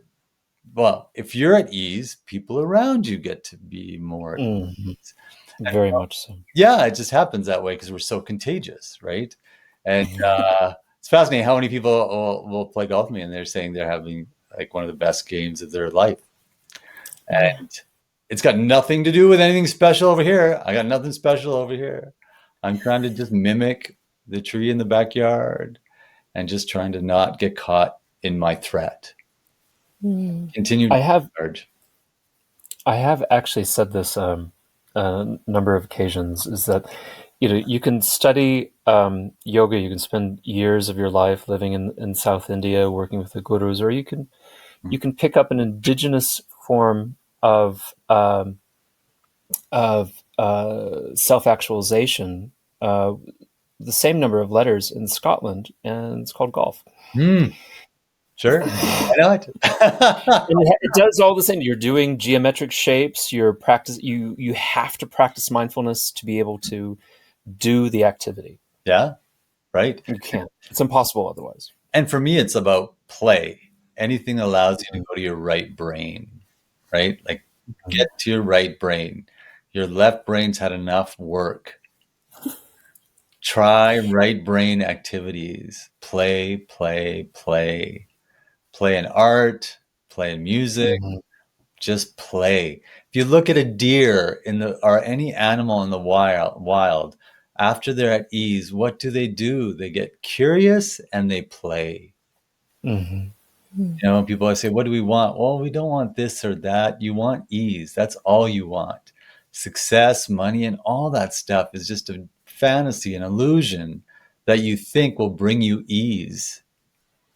well, if you're at ease, people around you get to be more at ease.
Very much so.
Yeah, it just happens that way because we're so contagious, right? And it's fascinating how many people will play golf with me and they're saying they're having like one of the best games of their life. And it's got nothing to do with anything special over here. I got nothing special over here. I'm trying to just mimic the tree in the backyard and just trying to not get caught in my threat. Continue.
I have actually said this a number of occasions, is that, you know, you can study yoga, you can spend years of your life living in South India working with the gurus, or you can pick up an indigenous form of self-actualization, the same number of letters in Scotland, and it's called golf.
Sure. Why not?
It does all the same. You're doing geometric shapes. You have to practice mindfulness to be able to do the activity.
Yeah. Right.
You can't. It's impossible otherwise.
And for me, it's about play. Anything that allows you to go to your right brain, right? Like get to your right brain. Your left brain's had enough work. Try right brain activities. Play, play, play. Play in art, play in music, just play. If you look at a deer or any animal in the wild, after they're at ease, what do? They get curious and they play. You know, people always say, what do we want? Well, we don't want this or that. You want ease. That's all you want. Success, money, and all that stuff is just a fantasy, an illusion that you think will bring you ease.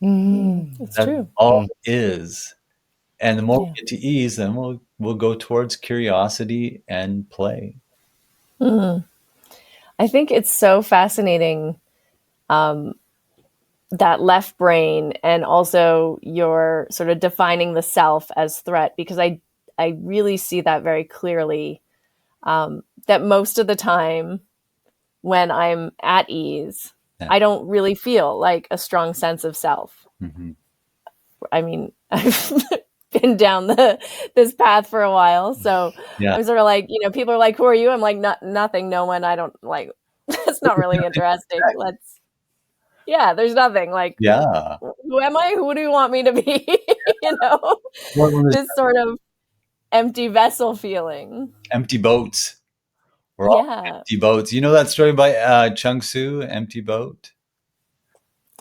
It's true.
All is. And the more we get to ease, then we'll go towards curiosity and play.
I think it's so fascinating, that left brain, and also your sort of defining the self as threat, because I really see that very clearly, that most of the time when I'm at ease, I don't really feel like a strong sense of self. I mean, I've been down this path for a while, so I'm sort of like, you know, people are like, "Who are you?" I'm like, "Nothing, no one. I don't like." That's not really interesting. There's nothing. Like, who am I? Who do you want me to be? You know, this sort of empty vessel feeling.
Empty boats. We're all empty boats. You know that story by Chung Tzu, Empty Boat?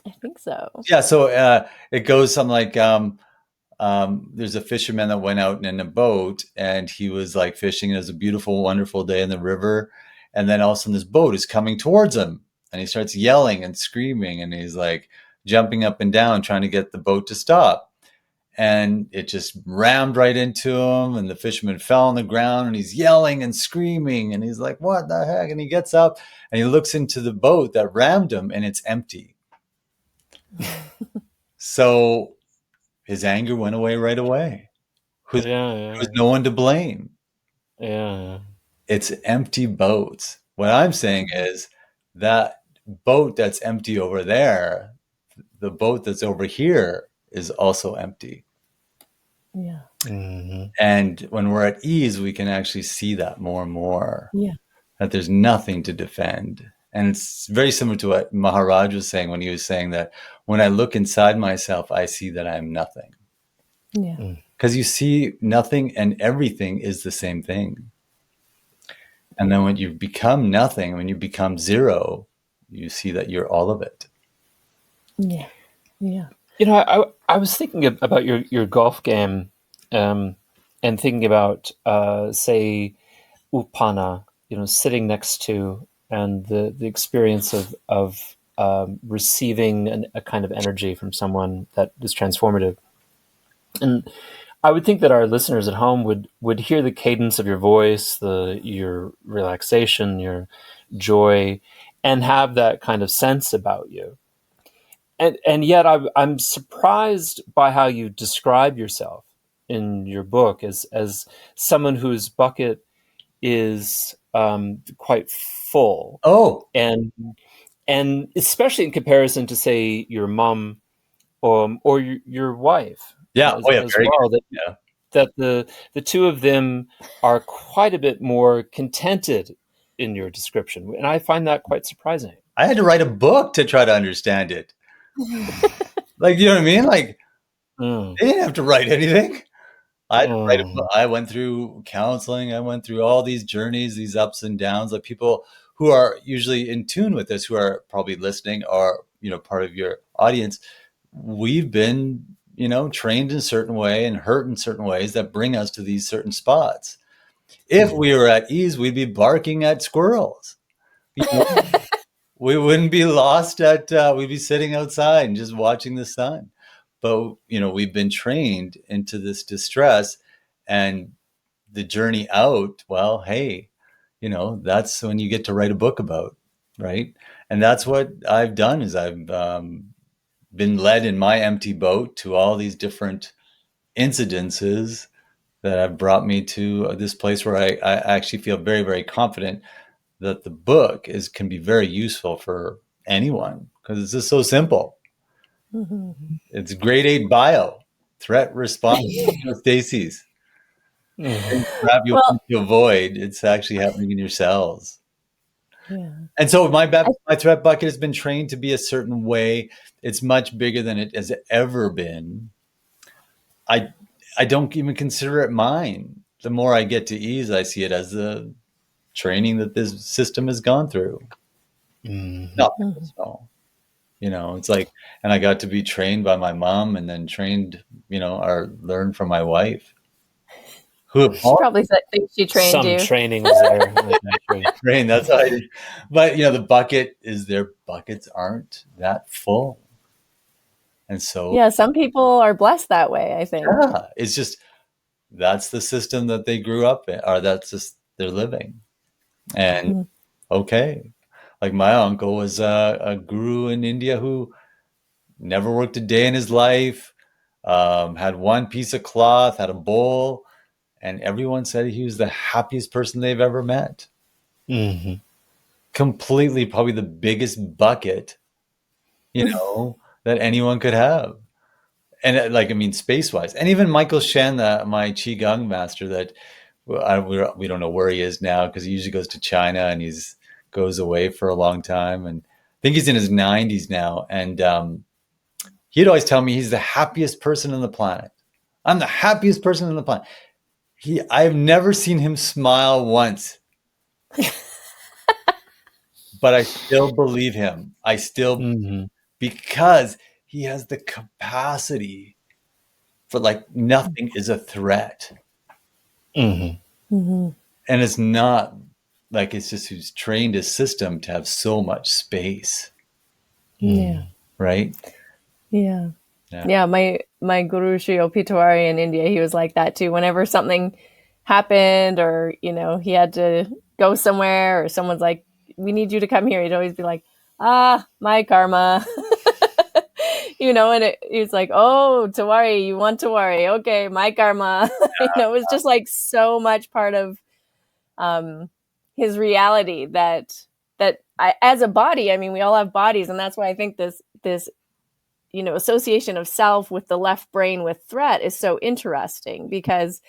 I think so.
Yeah. So it goes something like, there's a fisherman that went out in a boat, and he was like fishing. It was a beautiful, wonderful day in the river. And then all of a sudden this boat is coming towards him, and he starts yelling and screaming, and he's like jumping up and down, trying to get the boat to stop. And it just rammed right into him, and the fisherman fell on the ground, and he's yelling and screaming, and he's like, what the heck? And he gets up and he looks into the boat that rammed him, and it's empty. So his anger went away right away. There's no one to blame.
Yeah.
It's empty boats. What I'm saying is that boat that's empty over there, the boat that's over here is also empty.
Yeah.
Mm-hmm.
And when we're at ease, we can actually see that more and more.
Yeah.
That there's nothing to defend. And it's very similar to what Maharaj was saying when he was saying that when I look inside myself, I see that I'm nothing.
Yeah.
Because you see nothing and everything is the same thing. And then when you become nothing, when you become zero, you see that you're all of it.
Yeah. Yeah.
You know, I was thinking about your golf game, and thinking about, say, Upana, sitting next to, and the experience of receiving a kind of energy from someone that is transformative. And I would think that our listeners at home would hear the cadence of your voice, your relaxation, your joy, and have that kind of sense about you. And yet I'm surprised by how you describe yourself in your book as someone whose bucket is quite full.
Oh,
and especially in comparison to, say, your mom or your wife.
Yeah.
As
very
well.
good.
That the two of them are quite a bit more contented in your description, and I find that quite surprising.
I had to write a book to try to understand it. Like, you know what I mean? Like, they didn't have to write anything. I went through counseling. I went through all these journeys, these ups and downs. Like, people who are usually in tune with this, who are probably listening, or part of your audience, we've been trained in a certain way and hurt in certain ways that bring us to these certain spots. If we were at ease, we'd be barking at squirrels. We wouldn't be lost we'd be sitting outside and just watching the sun. But, we've been trained into this distress, and the journey out, well, hey, that's when you get to write a book about, right? And that's what I've done, is I've been led in my empty boat to all these different incidences that have brought me to this place where I actually feel very, very confident that the book can be very useful for anyone, because it's just so simple. Mm-hmm. It's grade 8 bio, threat response, Stacy's. Crap you want to avoid, it's actually happening in your cells.
Yeah.
And so my threat bucket has been trained to be a certain way. It's much bigger than it has ever been. I don't even consider it mine. The more I get to ease, I see it as the training that this system has gone through. Mm-hmm. Not personal. It's like, and I got to be trained by my mom, and then trained, or learned from my wife. Who
she probably thinks she trained you.
Some training was there.
Trained, that's how I did. But the bucket is their buckets aren't that full. And so,
yeah, some people are blessed that way, I think.
Yeah, it's just, that's the system that they grew up in, or that's just their living. And okay, like my uncle was a guru in India who never worked a day in his life, had one piece of cloth, had a bowl, and everyone said he was the happiest person they've ever met. Mm-hmm. Completely, probably the biggest bucket, that anyone could have. And space-wise. And even Michael Shen, my Qigong master, that we don't know where he is now, because he usually goes to China and goes away for a long time. And I think he's in his 90s now. And he'd always tell me he's the happiest person on the planet. I'm the happiest person on the planet. I've never seen him smile once. But I still believe him. I still because he has the capacity for like nothing is a threat.
Mm-hmm.
Mm-hmm. And it's not like, it's just he's trained his system to have so much space.
Yeah.
Right?
Yeah. Yeah. My guru Sri Opitawari in India, he was like that too. Whenever something happened or, he had to go somewhere or someone's like, we need you to come here, he'd always be like, my karma. And he was like, oh, Tawari, you want Tawari. Okay, my karma. It was just like so much part of his reality that I, as a body, I mean, we all have bodies. And that's why I think this association of self with the left brain with threat is so interesting, because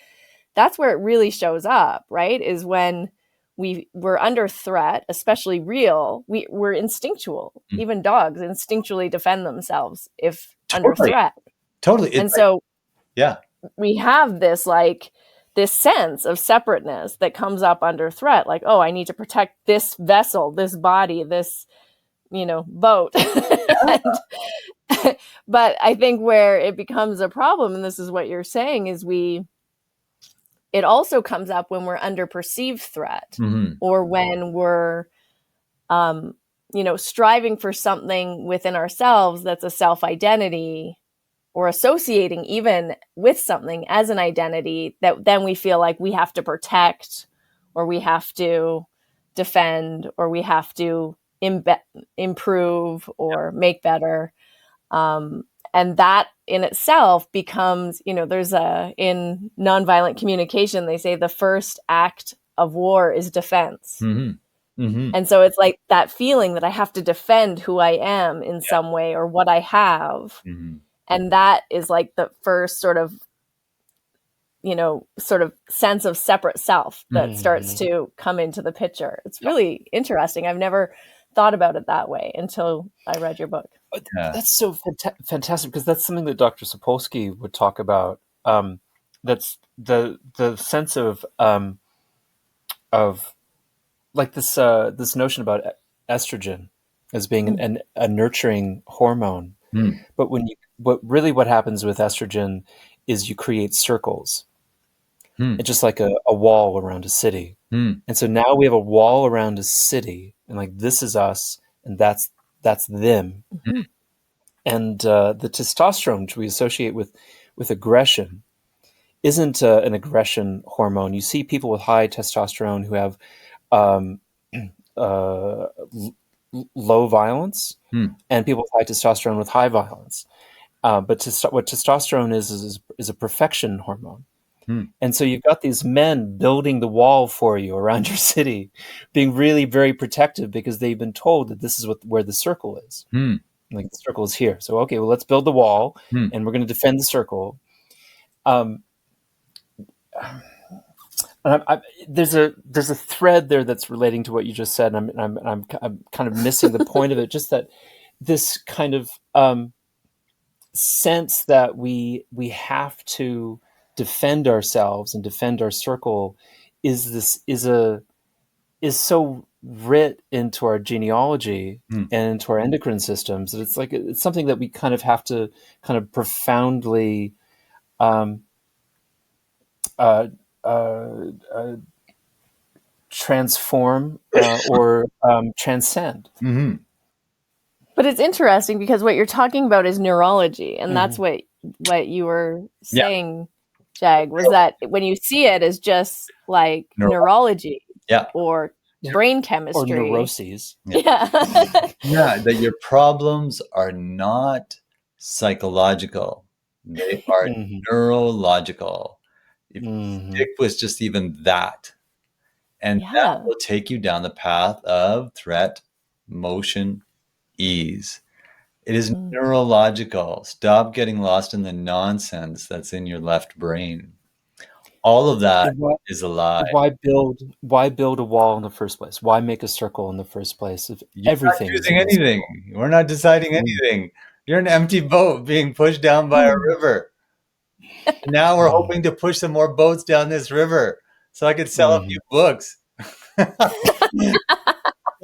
that's where it really shows up, right? Is when we're under threat, especially real, we're instinctual. Mm-hmm. Even dogs instinctually defend themselves if under threat.
Totally.
And so we have this sense of separateness that comes up under threat. Like, oh, I need to protect this vessel, this body, this, boat. But I think where it becomes a problem, and this is what you're saying, is it also comes up when we're under perceived threat, mm-hmm. or when we're, striving for something within ourselves that's a self-identity, or associating even with something as an identity that then we feel like we have to protect, or we have to defend, or we have to improve or make better. And that in itself becomes, there's in nonviolent communication, they say the first act of war is defense. Mm-hmm. Mm-hmm. And so it's like that feeling that I have to defend who I am in some way, or what I have. Mm-hmm. And that is like the first sort of sense of separate self that starts to come into the picture. It's really interesting. I've never thought about it that way until I read your book.
That's so fantastic, because that's something that Dr. Sapolsky would talk about. That's the sense of like this notion about estrogen as being a nurturing hormone. But what happens with estrogen is you create circles. It's just like a wall around a city. And so now we have a wall around a city, and like, this is us and that's them. Mm-hmm. And the testosterone, which we associate with aggression, isn't an aggression hormone. You see people with high testosterone who have low violence, and people with high testosterone with high violence. But what testosterone is a perfection hormone. And so you've got these men building the wall for you around your city, being really very protective, because they've been told that this is where the circle is. Like, the circle is here. So, okay, well, let's build the wall, and we're going to defend the circle. There's a thread there that's relating to what you just said, and I'm kind of missing the point of it. Just that this kind of sense that we have to defend ourselves and defend our circle is so writ into our genealogy and into our endocrine systems that it's something that we kind of have to kind of profoundly transform or transcend. Mm-hmm.
But it's interesting, because what you're talking about is neurology, and that's what you were saying, Jag, was that when you see it as just like neurology or brain chemistry
or neuroses.
That your problems are not psychological, they are neurological. If you stick with just even that, and that will take you down the path of threat, motion, ease. It is neurological. Stop getting lost in the nonsense that's in your left brain. All of that is a lie.
Why build a wall in the first place? Why make a circle in the first place? If everything
not choosing anything. We're not deciding anything. You're an empty boat being pushed down by a river. Now we're hoping to push some more boats down this river so I could sell a few books.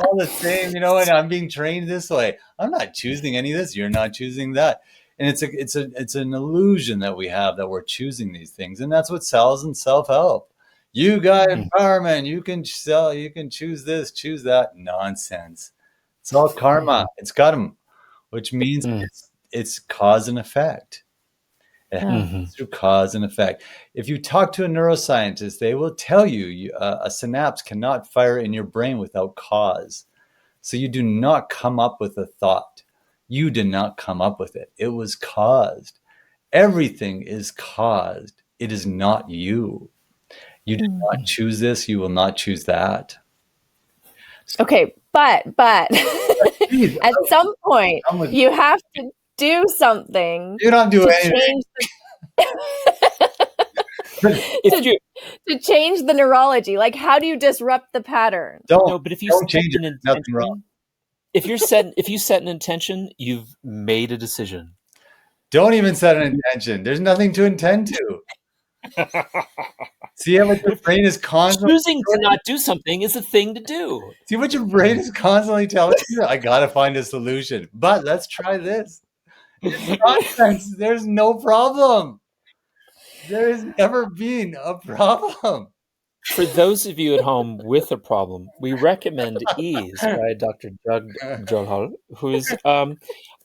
all the same, and I'm being trained this way. I'm not choosing any of this. You're not choosing that. And it's an illusion that we have that we're choosing these things. And that's what sells in self-help. You got empowerment. You can sell. You can choose this, choose that. Nonsense. It's all karma. It's karma, which means it's cause and effect. It happens through cause and effect. If you talk to a neuroscientist, they will tell you a synapse cannot fire in your brain without cause. So you do not come up with a thought. You did not come up with it. It was caused. Everything is caused. It is not you. You did not choose this. You will not choose that.
Okay, but at some point you have to do something.
You don't do anything.
To change the neurology. Like, how do you disrupt the pattern?
But if you change it, nothing wrong. If you set an intention, you've made a decision.
Don't even set an intention. There's nothing to intend to. See how much your brain is constantly
choosing to not do something is a thing to do.
See what your brain is constantly telling you? I gotta find a solution. But let's try this. It's nonsense. There's no problem. There has never been a problem.
For those of you at home with a problem, we recommend Ease by Dr. Jagdeep Johal, who is our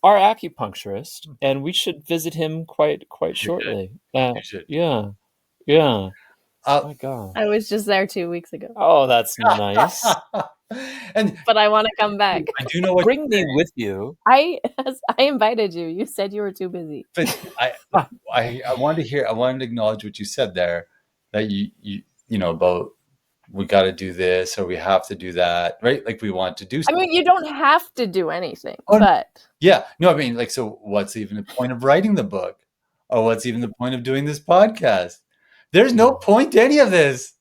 acupuncturist, and we should visit him quite shortly. Yeah. Oh my God!
I was just there 2 weeks ago.
Oh, that's nice.
But I want to come back.
I do know what.
Bring me with you.
I invited you. You said you were too busy.
But I wanted to hear. I wanted to acknowledge what you said there. That you know about we got to do this or we have to do that, right? Like we want to do something.
I mean, you don't have to do anything, but
yeah, no, I mean, like, so what's even the point of writing the book, or what's even the point of doing this podcast? There's no point to any of this.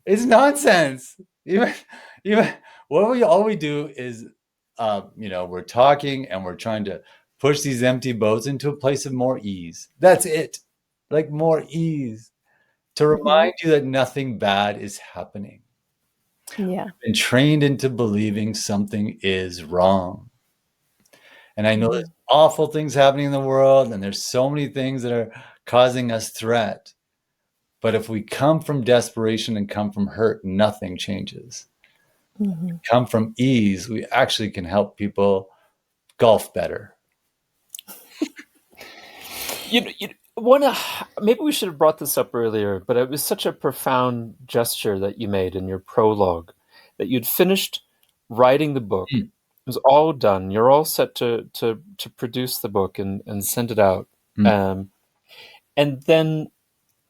It's nonsense. Even all we do is, we're talking and we're trying to push these empty boats into a place of more ease. That's it. Like more ease to remind you that nothing bad is happening.
Yeah.
I've been trained into believing something is wrong. And I know there's awful things happening in the world and there's so many things that are causing us threat. But if we come from desperation and come from hurt, nothing changes. Come from ease, we actually can help people golf better.
Maybe we should have brought this up earlier, but it was such a profound gesture that you made in your prologue, that you'd finished writing the book. It was all done. You're all set to produce the book and send it out. And then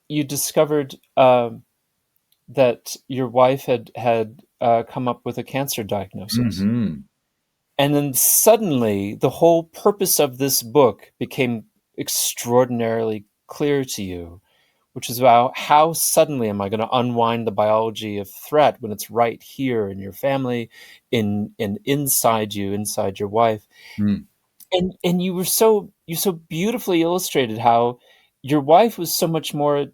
you discovered that your wife had come up with a cancer diagnosis. And then suddenly the whole purpose of this book became extraordinarily clear to you, which is about how suddenly am I going to unwind the biology of threat when it's right here in your family, inside you, inside your wife. And you so beautifully illustrated how your wife was so much more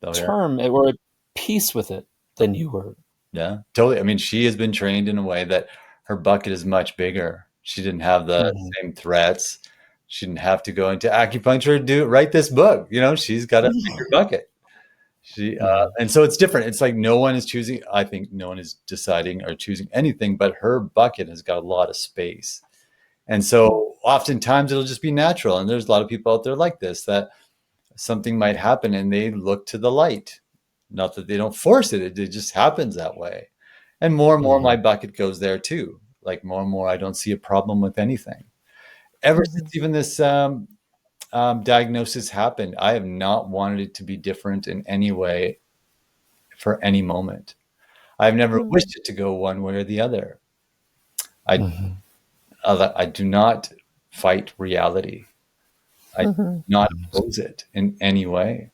or at peace with it than you were.
Yeah, totally. I mean, she has been trained in a way that her bucket is much bigger. She didn't have the same threats. She didn't have to go into acupuncture to write this book. She's got a bigger bucket. And so it's different. It's like no one is choosing. I think no one is deciding or choosing anything, but her bucket has got a lot of space. And so oftentimes it'll just be natural. And there's a lot of people out there like this, that something might happen and they look to the light. Not that they don't force it. It just happens that way. And more my bucket goes there too. Like more and more, I don't see a problem with anything. Ever since even this diagnosis happened, I have not wanted it to be different in any way for any moment. I've never wished it to go one way or the other. I do not fight reality. I do not oppose it in any way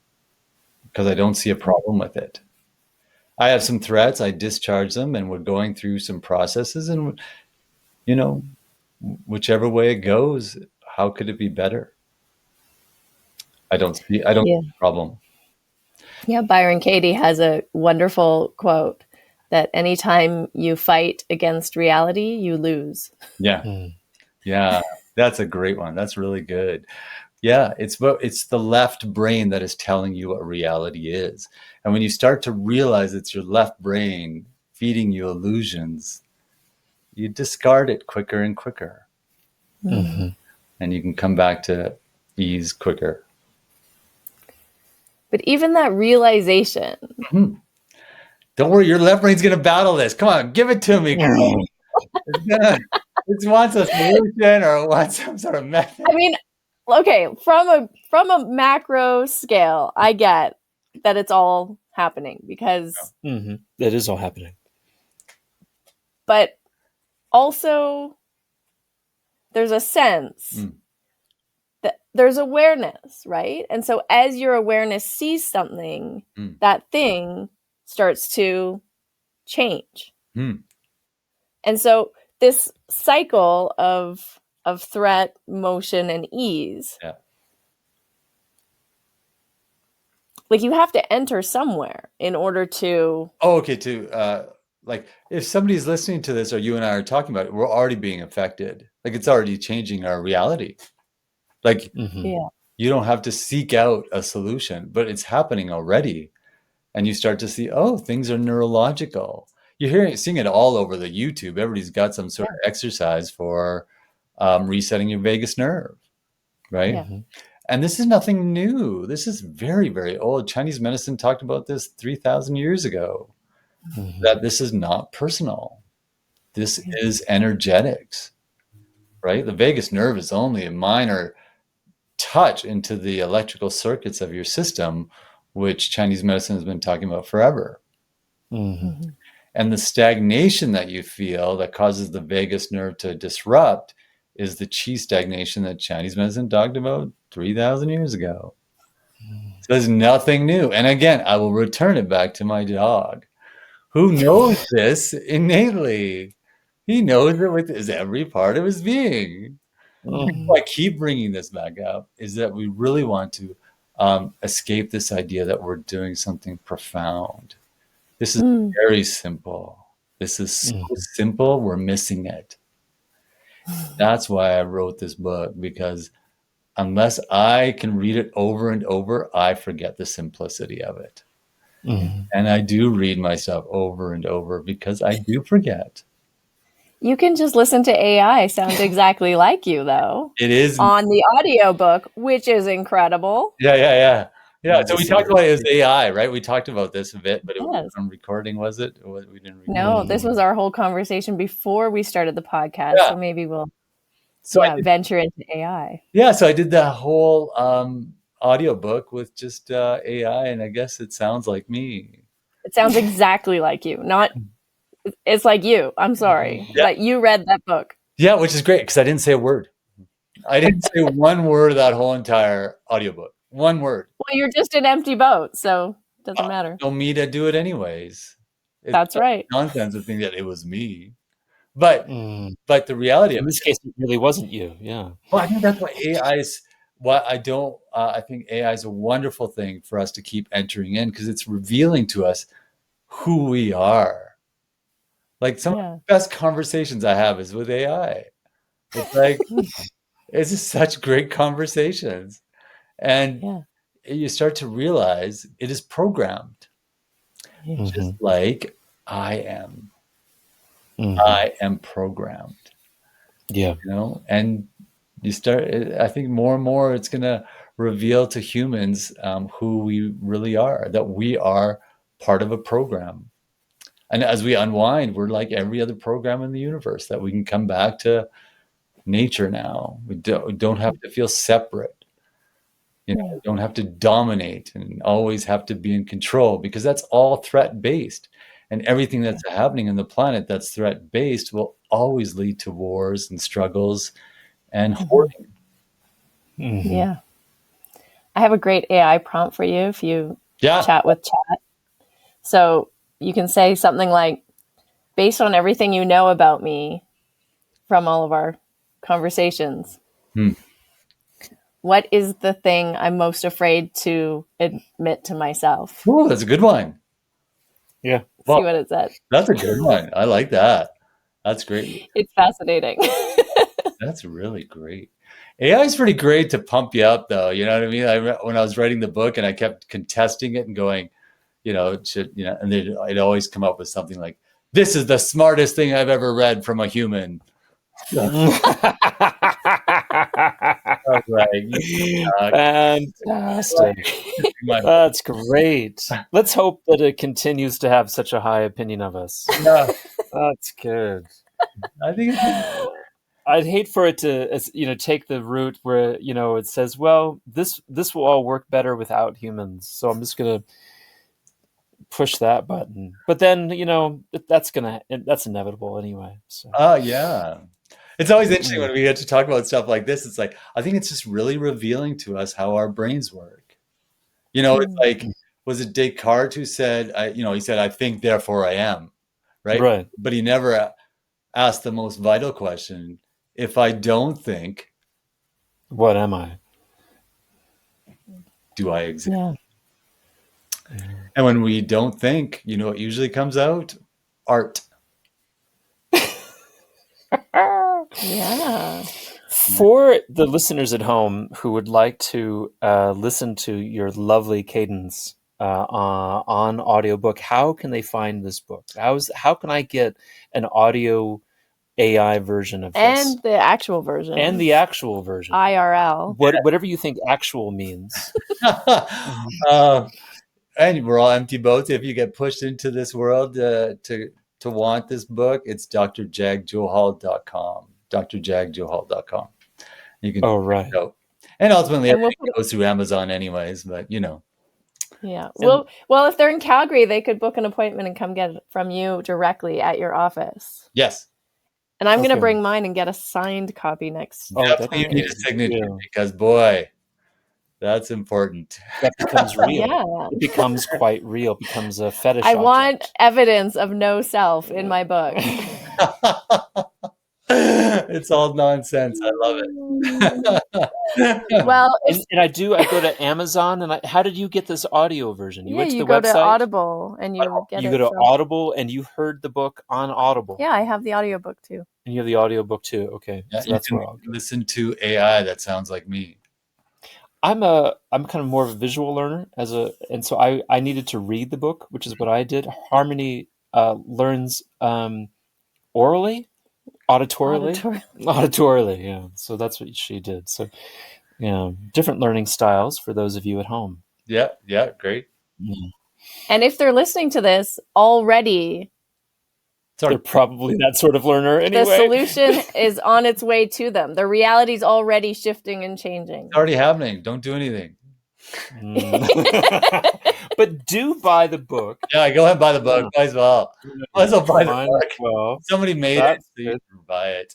because I don't see a problem with it. I have some threats. I discharge them, and we're going through some processes, and whichever way it goes, how could it be better? I don't see a problem.
Yeah, Byron Katie has a wonderful quote that anytime you fight against reality, you lose.
Yeah. Yeah. That's a great one. That's really good. Yeah. It's the left brain that is telling you what reality is. And when you start to realize it's your left brain feeding you illusions, you discard it quicker and quicker.
Mm-hmm.
And you can come back to ease quicker.
But even that realization.
Mm-hmm. Don't worry, your left brain's going to battle this. Come on, give it to me. It wants a solution or it wants some sort of method.
I mean, okay, from a macro scale, I get that it's all happening because
it is all happening.
But also there's a sense that there's awareness, right? And so as your awareness sees something, that thing starts to change. And so this cycle of threat, motion, and ease, like you have to enter somewhere in order to...
Oh, okay. Like if somebody's listening to this or you and I are talking about it, we're already being affected. Like it's already changing our reality. Like you don't have to seek out a solution, but it's happening already. And you start to see, oh, things are neurological. You're seeing it all over the YouTube. Everybody's got some sort of exercise for resetting your vagus nerve, right?
Yeah.
And this is nothing new. This is very, very old. Chinese medicine talked about this 3,000 years ago, that this is not personal. This is energetics, right? The vagus nerve is only a minor touch into the electrical circuits of your system, which Chinese medicine has been talking about forever. And the stagnation that you feel that causes the vagus nerve to disrupt is the qi stagnation that Chinese medicine talked about 3,000 years ago. So there's nothing new. And again, I will return it back to my dog, who knows this innately. He knows it with every part of his being. I keep bringing this back up is that we really want to escape this idea that we're doing something profound. This is very simple. This is so simple, we're missing it. That's why I wrote this book, because unless I can read it over and over, I forget the simplicity of it. And I do read myself over and over because I do forget.
You can just listen to AI. Sounds exactly like you, though.
It is
on the audiobook, which is incredible.
Yeah. So we talked about it as AI, right? We talked about this a bit, but it was on recording, was it? We didn't record.
No, this was our whole conversation before we started the podcast. So maybe we'll venture into AI.
Yeah, so I did that whole audiobook with just AI, and I guess it sounds like me.
It sounds exactly like you. It's like you. I'm sorry. But you read that book.
Yeah, which is great because I didn't say a word. I didn't say one word of that whole entire audiobook. One word.
Well, you're just an empty boat, so it doesn't matter.
No me to do it anyways.
That's right.
Nonsense to think that it was me. But the reality
in this case, it really wasn't you. Yeah.
Well, I think that's why I think AI is a wonderful thing for us to keep entering in, because it's revealing to us who we are. Like some of the best conversations I have is with AI. It's like, it's just such great conversations. And you start to realize it is programmed. Just like I am. I am programmed.
Yeah.
You know, and you start, I think more and more it's going to reveal to humans who we really are, that we are part of a program. And as we unwind, we're like every other program in the universe, that we can come back to nature now. We don't have to feel separate. You know, we don't have to dominate and always have to be in control, because that's all threat-based. And everything that's happening in the planet that's threat-based will always lead to wars and struggles and hoarding.
Yeah. I have a great AI prompt for you if you chat with chat. So you can say something like, based on everything you know about me from all of our conversations, what is the thing I'm most afraid to admit to myself?
Oh, that's a good one.
Yeah.
See what it said.
That's a good one. I like that. That's great.
It's fascinating.
That's really great. AI is pretty great to pump you up, though. You know what I mean? When I was writing the book and I kept contesting it and going, and I'd always come up with something like, "This is the smartest thing I've ever read from a human."
Fantastic. That's great. Let's hope that it continues to have such a high opinion of us.
Yeah.
That's good.
I think
I'd hate for it to, take the route where, it says, well, this will all work better without humans. So I'm just going to push that button. But then, that's inevitable anyway. So.
Yeah. It's always interesting when we get to talk about stuff like this. It's like, I think it's just really revealing to us how our brains work. It's like, was it Descartes who said, he said, "I think, therefore I am," right? But he never asked the most vital question: if I don't think,
what am I?
Do I exist? Yeah. And when we don't think, what usually comes out? Art.
Yeah.
For the listeners at home who would like to listen to your lovely cadence on audiobook, how can they find this book? How can I get an audio AI version of this?
And the actual version. IRL.
Whatever you think actual means.
And we're all empty boats. If you get pushed into this world to want this book, it's drjagjohal.com. drjagjohal.com. You can go. And ultimately, everything goes through Amazon anyways, but Yeah.
Well, if they're in Calgary, they could book an appointment and come get it from you directly at your office.
Yes.
And I'm going to bring mine and get a signed copy next.
You need a signature because, boy, that's important.
That becomes real. Yeah. It becomes quite real. It becomes a fetish object.
Want evidence of no self in my book.
It's all nonsense. I love it.
Well,
and I go to Amazon. And how did you get this audio version? You went to the website.
You go to Audible and you get it.
You go to Audible and you heard the book on Audible.
Yeah, I have the audiobook too.
And you have the audiobook too. Okay,
yeah, so that's where I'll listen to AI that sounds like me.
I'm kind of more of a visual learner and so I needed to read the book, which is what I did. Harmony learns auditorily, yeah. So that's what she did. So, different learning styles for those of you at home.
Yeah, great.
Yeah.
And if they're listening to this already,
they're probably that sort of learner anyway.
The solution is on its way to them. The reality's already shifting and changing.
It's already happening. Don't do anything.
But do buy the book.
Yeah, go ahead and buy the book. Might as well. Might as well buy the book. Well, somebody made it, so you can buy it.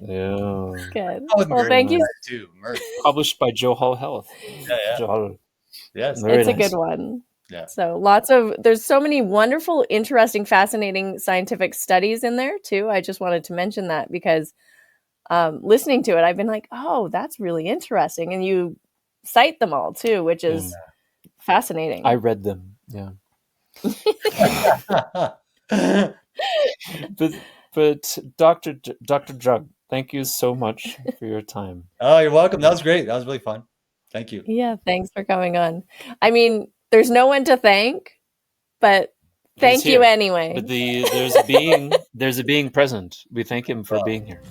Yeah.
Good. Well, thank you.
Too.
Published by Johal Health.
Yeah.
Johal.
Yes.
It's a good one.
Yeah.
So there's so many wonderful, interesting, fascinating scientific studies in there too. I just wanted to mention that because listening to it, I've been like, oh, that's really interesting. And you cite them all too, which is fascinating.
I read them. Yeah. but Dr. Jug, thank you so much for your time.
Oh, you're welcome. That was great. That was really fun. Thank you.
Yeah. Thanks for coming on. I mean, there's no one to thank, but thank you anyway.
But there's a being present. We thank him for being here.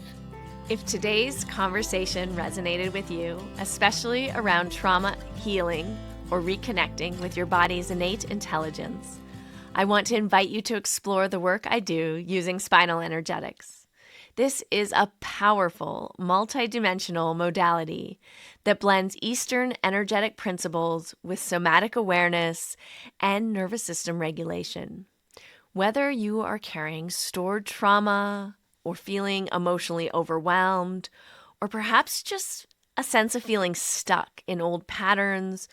If today's conversation resonated with you, especially around trauma healing or reconnecting with your body's innate intelligence, I want to invite you to explore the work I do using spinal energetics. This is a powerful, multidimensional modality that blends Eastern energetic principles with somatic awareness and nervous system regulation. Whether you are carrying stored trauma or feeling emotionally overwhelmed, or perhaps just a sense of feeling stuck in old patterns,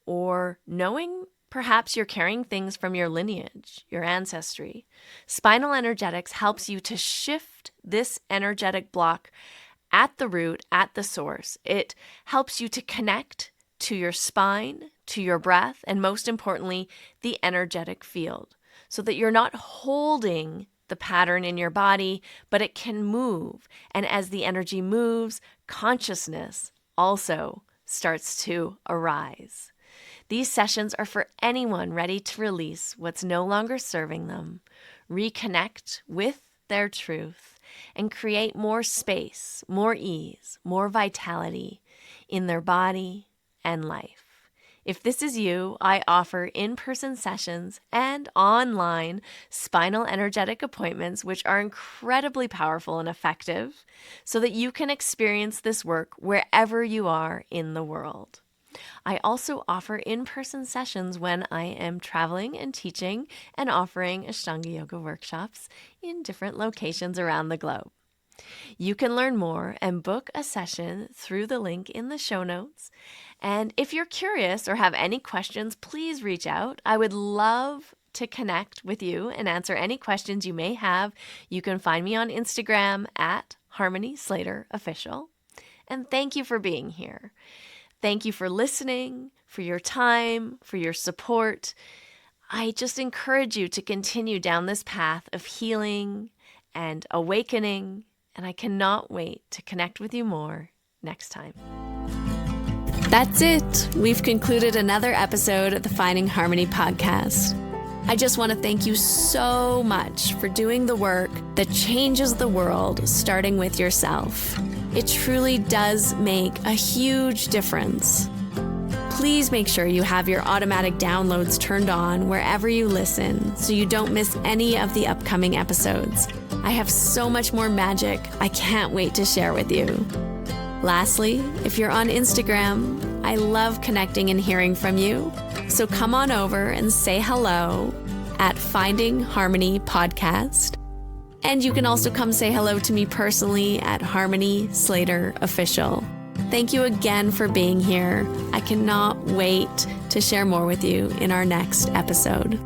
or knowing perhaps you're carrying things from your lineage, your ancestry, spinal energetics helps you to shift this energetic block at the root, at the source. It helps you to connect to your spine, to your breath, and most importantly, the energetic field. so that you're not holding the pattern in your body, but it can move. And as the energy moves, consciousness also starts to arise. These sessions are for anyone ready to release what's no longer serving them, reconnect with their truth, and create more space, more ease, more vitality in their body and life. If this is you, I offer in-person sessions and online spinal energetic appointments, which are incredibly powerful and effective, so that you can experience this work wherever you are in the world. I also offer in-person sessions when I am traveling and teaching and offering Ashtanga Yoga workshops in different locations around the globe. You can learn more and book a session through the link in the show notes. And if you're curious or have any questions, please reach out. I would love to connect with you and answer any questions you may have. You can find me on Instagram at Harmony Slater Official. And thank you for being here. Thank you for listening, for your time, for your support. I just encourage you to continue down this path of healing and awakening. And I cannot wait to connect with you more next time. That's it. We've concluded another episode of the Finding Harmony podcast. I just want to thank you so much for doing the work that changes the world, starting with yourself. It truly does make a huge difference. Please make sure you have your automatic downloads turned on wherever you listen so you don't miss any of the upcoming episodes. I have so much more magic I can't wait to share with you. Lastly, if you're on Instagram, I love connecting and hearing from you. So come on over and say hello at Finding Harmony Podcast. And you can also come say hello to me personally at Harmony Slater Official. Thank you again for being here. I cannot wait to share more with you in our next episode.